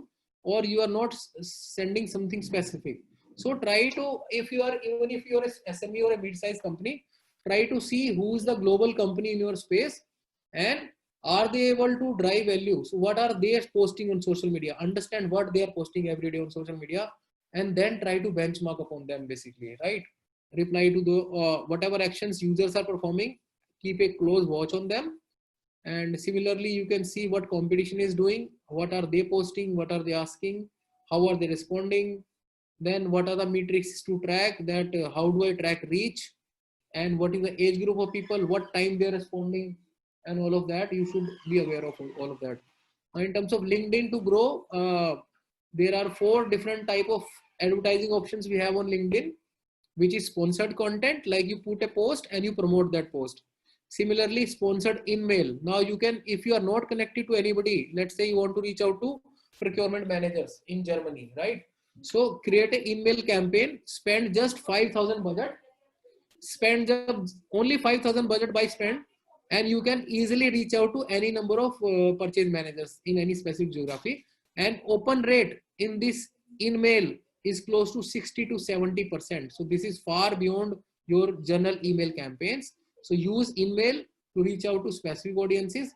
or you are not sending something specific. So try to, even if you are a SME or a mid-sized company, try to see who is the global company in your space and are they able to drive value. So what are they posting on social media? Understand what they are posting every day on social media and then try to benchmark upon them basically, right? Reply to the whatever actions users are performing, keep a close watch on them. And similarly, you can see what competition is doing, what are they posting, what are they asking, how are they responding, then what are the metrics to track that, how do I track reach, and what is the age group of people, what time they're responding, and all of that. You should be aware of all of that. Now, in terms of LinkedIn to grow, there are 4 different type of advertising options we have on LinkedIn, which is sponsored content, like you put a post and you promote that post. Similarly, sponsored email. Now you can, if you are not connected to anybody, let's say you want to reach out to procurement managers in Germany, right? So create an email campaign, spend just 5,000 budget, spend just only 5,000 budget by spend, and you can easily reach out to any number of purchase managers in any specific geography. And open rate in this email is close to 60 to 70%. So this is far beyond your general email campaigns. So use email to reach out to specific audiences,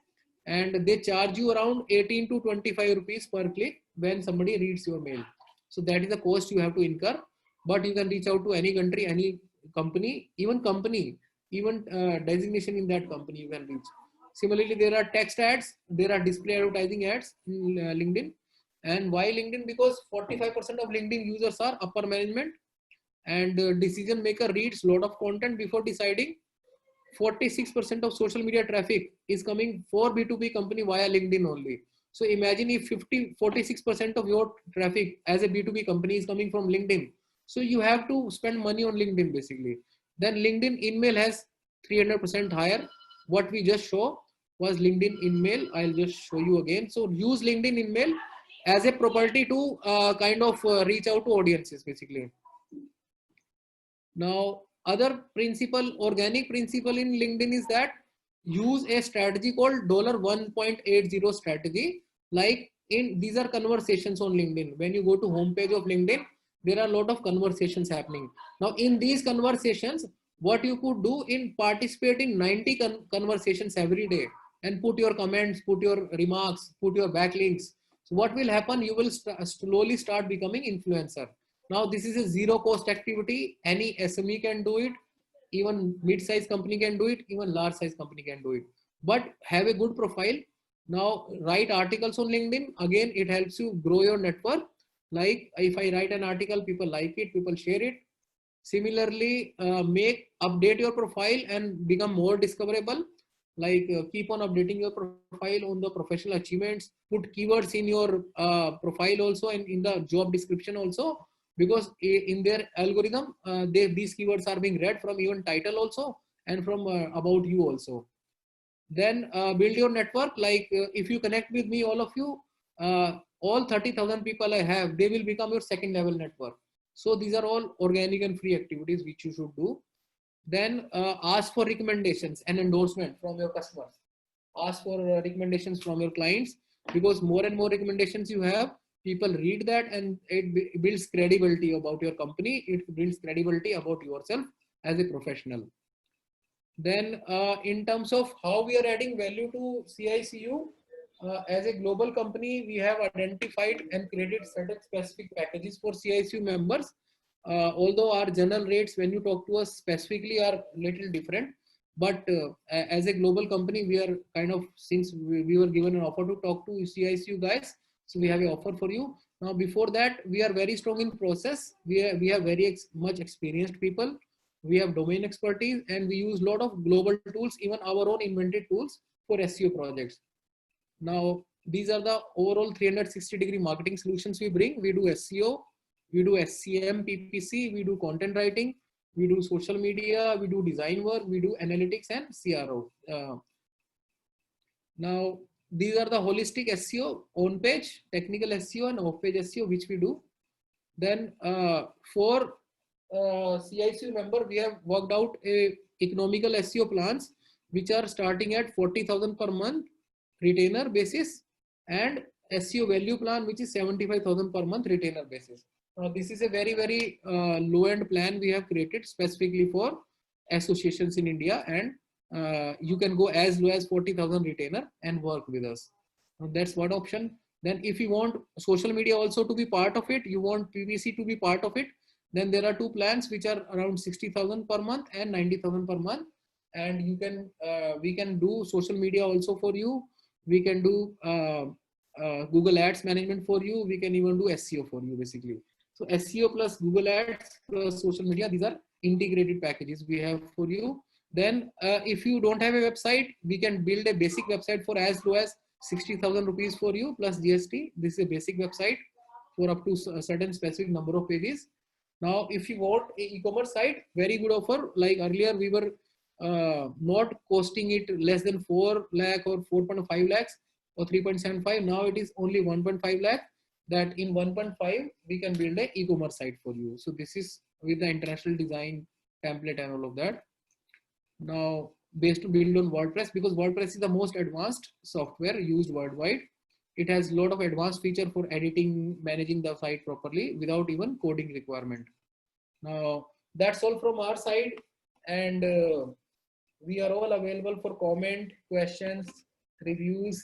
and they charge you around 18 to 25 rupees per click when somebody reads your mail. So that is the cost you have to incur, but you can reach out to any country, any company, even designation in that company you can reach. Similarly, there are text ads, there are display advertising ads in LinkedIn. And why LinkedIn? Because 45% of LinkedIn users are upper management, and decision maker reads a lot of content before deciding. 46% of social media traffic is coming for B2B company via LinkedIn only. So imagine if 46% of your traffic as a B2B company is coming from LinkedIn. So you have to spend money on LinkedIn basically. Then LinkedIn email has 300% higher. What we just show was LinkedIn email. I'll just show you again. So use LinkedIn email as a property to reach out to audiences basically. Now, other principle, organic principle in LinkedIn is that use a strategy called $1.80 strategy. Like these are conversations on LinkedIn. When you go to homepage of LinkedIn, there are a lot of conversations happening. Now, in these conversations, what you could do in participate in 90 conversations every day and put your comments, put your remarks, put your backlinks. So what will happen? You will slowly start becoming influencer. Now, this is a zero cost activity. Any SME can do it. Even mid-sized company can do it. Even large-sized company can do it. But have a good profile. Now, write articles on LinkedIn. Again, it helps you grow your network. Like if I write an article, people like it, people share it. Similarly, update your profile and become more discoverable. Like keep on updating your profile on the professional achievements. Put keywords in your profile also and in the job description also. Because in their algorithm, these keywords are being read from even title also and from about you also. Then build your network. Like if you connect with me, all of you, all 30,000 people I have, they will become your second level network. So these are all organic and free activities which you should do. Then ask for recommendations and endorsement from your customers. Ask for recommendations from your clients, because more and more recommendations you have, people read that and it builds credibility about your company. It builds credibility about yourself as a professional. Then in terms of how we are adding value to CICU, as a global company, we have identified and created certain specific packages for CICU members. Although our general rates, when you talk to us specifically, are little different. But as a global company, we are kind of, since we were given an offer to talk to CICU guys, so we have an offer for you. Now, before that, we are very strong in process. We have very much experienced people. We have domain expertise, and we use a lot of global tools, even our own invented tools for SEO projects. Now, these are the overall 360-degree marketing solutions we bring. We do SEO, we do SCM, PPC, we do content writing, we do social media, we do design work, we do analytics and CRO. Now, these are the holistic SEO, on page, technical SEO, and off page SEO, which we do. Then for CICU member, we have worked out a economical SEO plans, which are starting at 40,000 per month retainer basis, and SEO value plan, which is 75,000 per month retainer basis. Now, this is a very, very low end plan we have created specifically for associations in India, and you can go as low as 40,000 retainer and work with us. Now, that's one option. Then if you want social media also to be part of it, you want PPC to be part of it, then there are two plans which are around 60,000 per month and 90,000 per month. And you can, we can do social media also for you. We can do Google Ads management for you. We can even do SEO for you basically. So SEO plus Google Ads plus social media, these are integrated packages we have for you. Then if you don't have a website, we can build a basic website for as low as 60,000 rupees for you plus GST. This is a basic website for up to a certain specific number of pages. Now, if you want a e-commerce site, very good offer. Like earlier, we were not costing it less than 4 lakh or 4.5 lakhs or 3.75. Now it is only 1.5 lakh. That in 1.5 we can build a e-commerce site for you. So this is with the international design template and all of that. Now, based to build on WordPress, because WordPress is the most advanced software used worldwide. It has a lot of advanced feature for editing, managing the site properly without even coding requirement. Now, that's all from our side, and we are all available for comment, questions, reviews,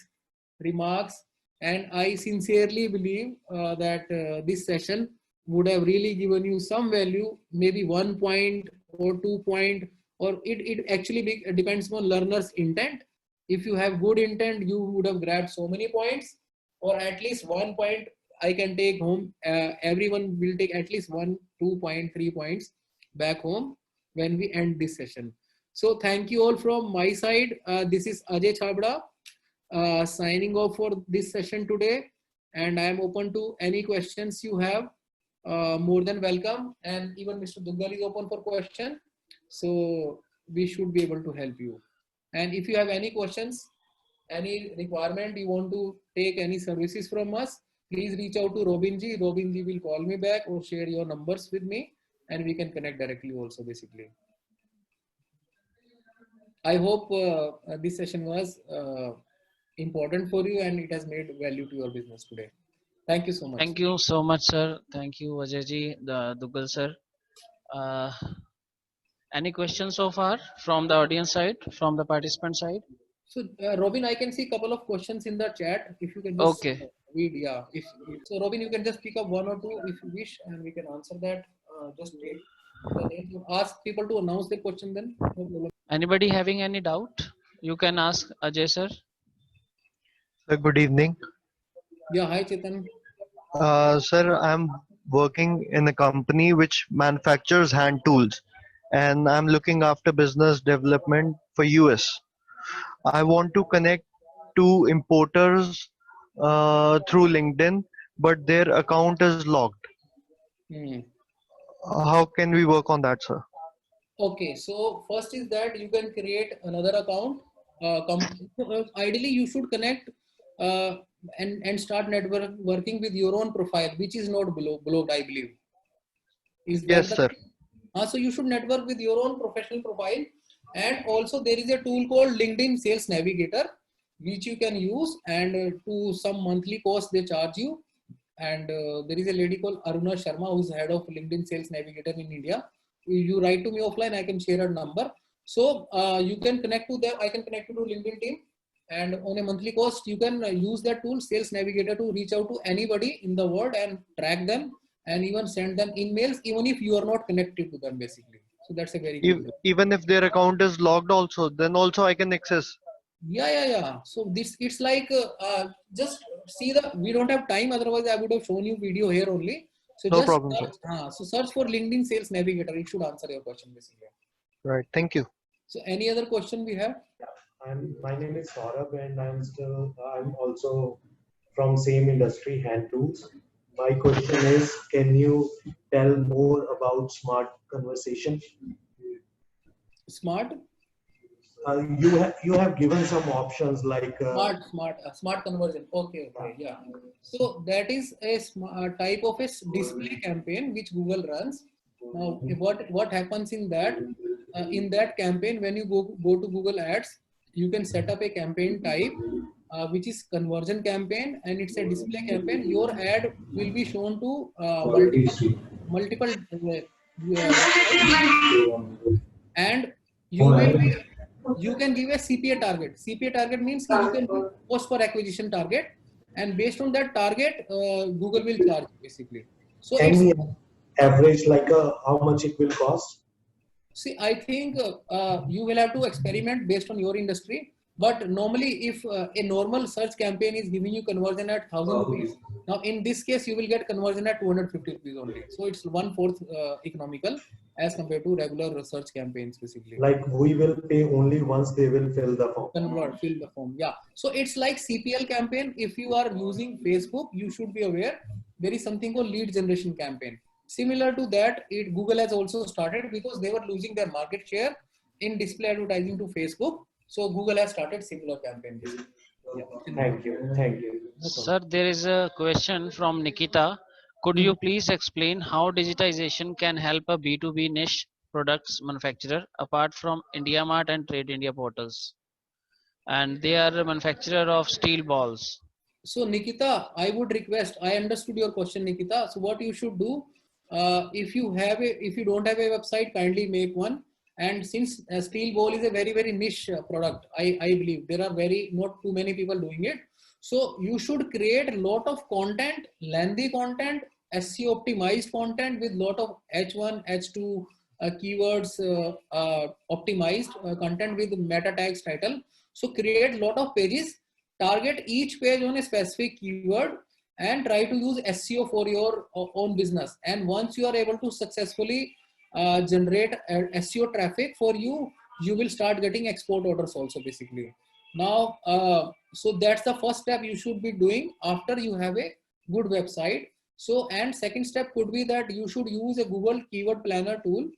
remarks. And I sincerely believe that this session would have really given you some value, maybe 1 point or 2 point, or it actually depends on learner's intent. If you have good intent, you would have grabbed so many points, or at least 1 point I can take home. Everyone will take at least 1, 2 point, 3 points back home when we end this session. So thank you all from my side. This is Ajay Chabda signing off for this session today, and I am open to any questions you have. More than welcome, and even Mr. Duggal is open for question, so we should be able to help you. And if you have any questions, any requirement you want to take any services from us, please reach out to Robinji. Robinji will call me back or share your numbers with me, and we can connect directly also basically. I hope this session was important for you and it has made value to your business today. Thank you so much. Thank you so much, sir. Thank you, Ajay Duggal sir. Any questions so far from the audience side, from the participant side? So Robin, I can see a couple of questions in the chat. If you can just read, yeah. If so, Robin, you can just pick up 1 or 2 if you wish, and we can answer that. Just take the name. Ask people to announce their question then. Anybody having any doubt? You can ask Ajay sir. Sir, good evening. Yeah, hi Chetan. Sir, I'm working in a company which manufactures hand tools, and I'm looking after business development for US. I want to connect to importers through LinkedIn, but their account is locked. How can we work on that, sir? Okay, so first is that you can create another account ideally you should connect and start working with your own profile, which is not blocked, I believe. Is that Yes, the sir. so you should network with your own professional profile. And also there is a tool called LinkedIn Sales Navigator, which you can use, and to some monthly cost they charge you. And there is a lady called Aruna Sharma who's head of LinkedIn Sales Navigator in India. You write to me offline, I can share her number. So you can connect to them. I can connect you to LinkedIn team, and on a monthly cost you can use that tool Sales Navigator to reach out to anybody in the world and track them, and even send them emails even if you are not connected to them basically. So that's a very good. Even if their account is logged also, then also I can access. Yeah. So this, it's like just see the, we don't have time, otherwise I would have shown you video here only. So No just problem, sir. so search for LinkedIn Sales Navigator. It should answer your question basically. Right. Thank you. So any other question we have? My name is Saurabh, and I'm also from same industry, hand tools. My question is, can you tell more about smart conversation? Smart? You have given some options like Smart conversion. Okay, yeah. So that is a type of a display campaign which Google runs. Now, what happens in that campaign, when you go to Google Ads, you can set up a campaign type which is conversion campaign, and it's a display campaign. Your ad will be shown to multiple and you can give a CPA target. CPA target means you can do cost per acquisition target, and based on that target, Google will charge basically. So can we average like how much it will cost? See, I think you will have to experiment based on your industry. But normally, if a normal search campaign is giving you conversion at 1,000 rupees, now in this case, you will get conversion at 250 rupees only. So it's 1/4 economical as compared to regular search campaigns, basically. Like we will pay only once they will fill the form. Fill the form, yeah. So it's like CPL campaign. If you are using Facebook, you should be aware there is something called lead generation campaign. Similar to that, Google has also started because they were losing their market share in display advertising to Facebook. So Google has started similar campaigns. Yeah. Thank you. Sir, there is a question from Nikita. Could you please explain how digitization can help a B2B niche products manufacturer apart from IndiaMart and Trade India portals? And they are a manufacturer of steel balls. So Nikita, I would request, I understood your question, Nikita. So what you should do, if you don't have a website, kindly make one. And since steel ball is a very, very niche product, I believe there are not too many people doing it. So you should create a lot of content, lengthy content, SEO optimized content with lot of H1, H2 keywords, optimized content with meta tags title. So create a lot of pages, target each page on a specific keyword, and try to use SEO for your own business. And once you are able to successfully generate SEO traffic for you, you will start getting export orders also basically. Now, so that's the first step you should be doing after you have a good website. So, and second step could be that you should use a Google Keyword Planner tool,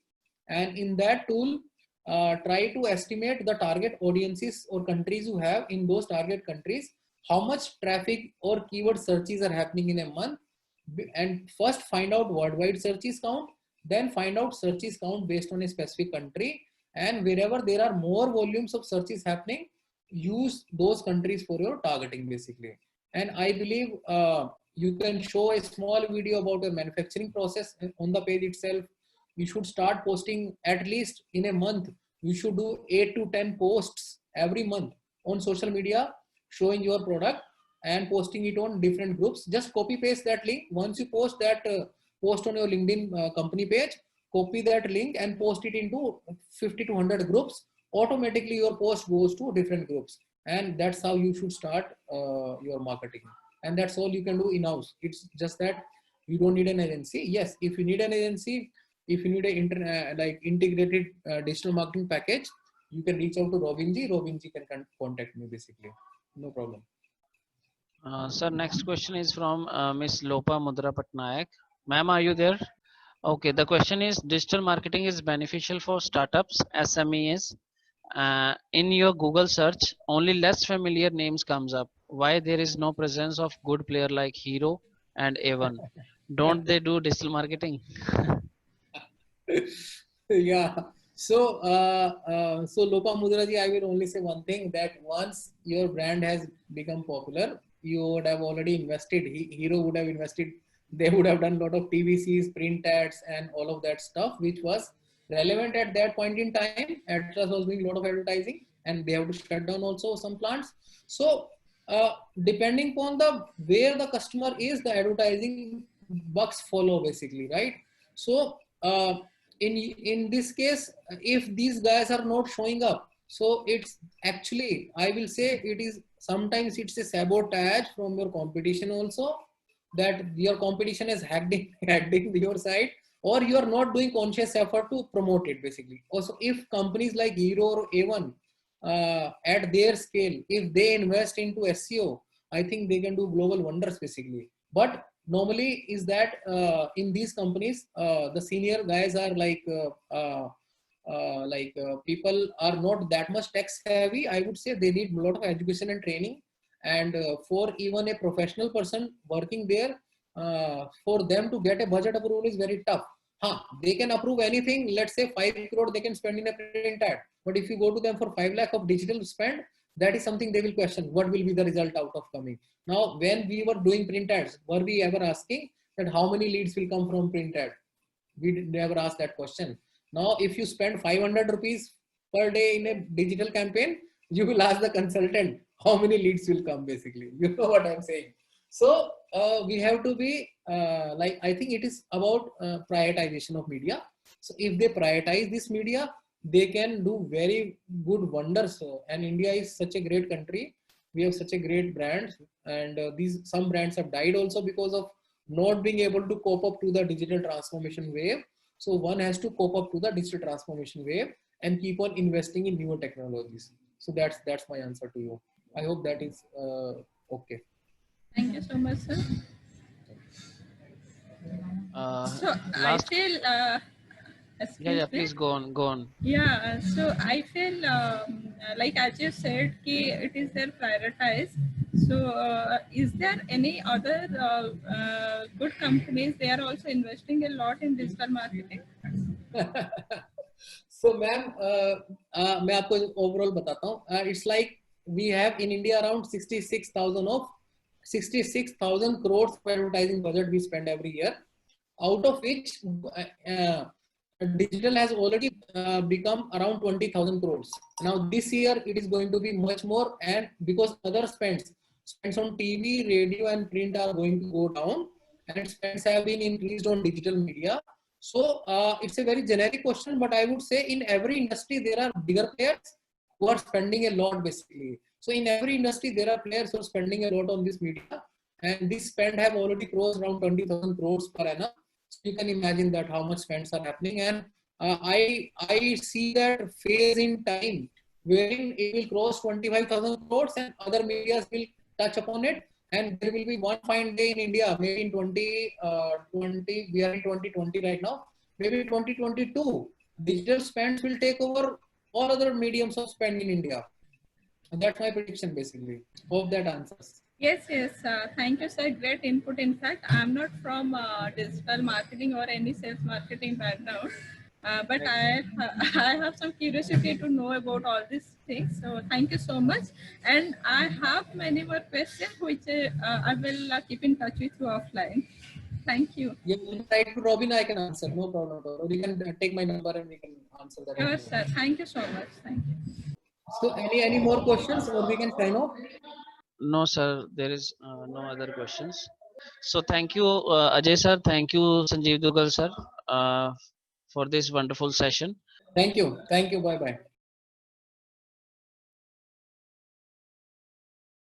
and in that tool, try to estimate the target audiences or countries you have. In those target countries, how much traffic or keyword searches are happening in a month, and first find out worldwide searches count, then find out searches count based on a specific country, and wherever there are more volumes of searches happening, use those countries for your targeting basically. And I believe you can show a small video about your manufacturing process on the page itself. You should start posting at least in a month. You should do 8 to 10 posts every month on social media showing your product and posting it on different groups. Just copy paste that link. Once you post that post on your LinkedIn company page, copy that link and post it into 50 to 100 groups. Automatically your post goes to different groups, and that's how you should start your marketing. And that's all you can do in-house. It's just that you don't need an agency. Yes, if you need an agency, if you need a like integrated digital marketing package, you can reach out to Robinji. Robinji can contact me basically. No problem. Sir, next question is from Miss Lopa Mudra Patnaik. Ma'am, are you there? Okay, the question is, digital marketing is beneficial for startups, SMEs, In your Google search, only less familiar names comes up. Why there is no presence of good player like Hero and A1? Don't they do digital marketing? Yeah. So, Lopa Mudra ji, I will only say one thing, that once your brand has become popular, you would have already invested. Hero would have invested. They would have done a lot of TVCs, print ads, and all of that stuff, which was relevant at that point in time. Atlas was doing a lot of advertising, and they have to shut down also some plants. So, depending upon the where the customer is, the advertising bucks follow basically, right? So, in this case, if these guys are not showing up, so it's actually, I will say, it is sometimes it's a sabotage from your competition also, that your competition is hacked your site, or you are not doing conscious effort to promote it basically. Also, if companies like Hero or A1 at their scale, if they invest into SEO, I think they can do global wonders basically. But normally is that in these companies, the senior guys are people are not that much tech savvy. I would say they need a lot of education and training. And for even a professional person working there, for them to get a budget approval is very tough. They can approve anything. Let's say 5 crore they can spend in a print ad. But if you go to them for 5 lakh of digital spend, that is something they will question. What will be the result out of coming? Now, when we were doing print ads, were we ever asking that how many leads will come from print ad? We never asked that question. Now, if you spend 500 rupees per day in a digital campaign, you will ask the consultant how many leads will come basically. You know what I'm saying? So we have to be I think it is about prioritization of media. So if they prioritize this media, they can do very good wonders. And India is such a great country. We have such a great brand, and some brands have died also because of not being able to cope up to the digital transformation wave. So one has to cope up to the digital transformation wave and keep on investing in newer technologies. So that's my answer to you. I hope that is okay. Thank you so much, sir. So I Last, feel, yeah, please go on. Yeah, so I feel like as you said, ki it is their prioritized. So is there any other good companies? They are also investing a lot in digital marketing. So ma'am, मैं आपको overall बताता हूँ. It's like we have in India around 66,000 crores of advertising budget we spend every year, out of which digital has already become around 20,000 crores. Now this year it is going to be much more, and because other spends on TV, radio and print are going to go down, and spends have been increased on digital media. So it's a very generic question, but I would say in every industry there are bigger players who are spending a lot basically. So in every industry there are players who are spending a lot on this media, and this spend have already crossed around 20,000 crores per annum. So you can imagine that how much spends are happening, and I see that phase in time wherein it will cross 25,000 crores and other medias will touch upon it, and there will be one fine day in India, maybe in 2020, we are in 2020 right now, maybe 2022, digital spends will take over all other mediums of spend in India. And that's my prediction basically. Hope that answers. Yes. Thank you, sir. Great input. In fact, I'm not from digital marketing or any sales marketing background, but I have some curiosity to know about all these things. So thank you so much. And I have many more questions, which I will keep in touch with you offline. Thank you. You can write to Robin, I can answer. No problem at all. Or you can take my number and we can answer that. Sure, sir. Thank you so much. Thank you. So any more questions, or we can sign off? No, sir, there is no other questions. So thank you, Ajay sir. Thank you, Sanjeev Dugal sir, for this wonderful session. Thank you. Bye bye.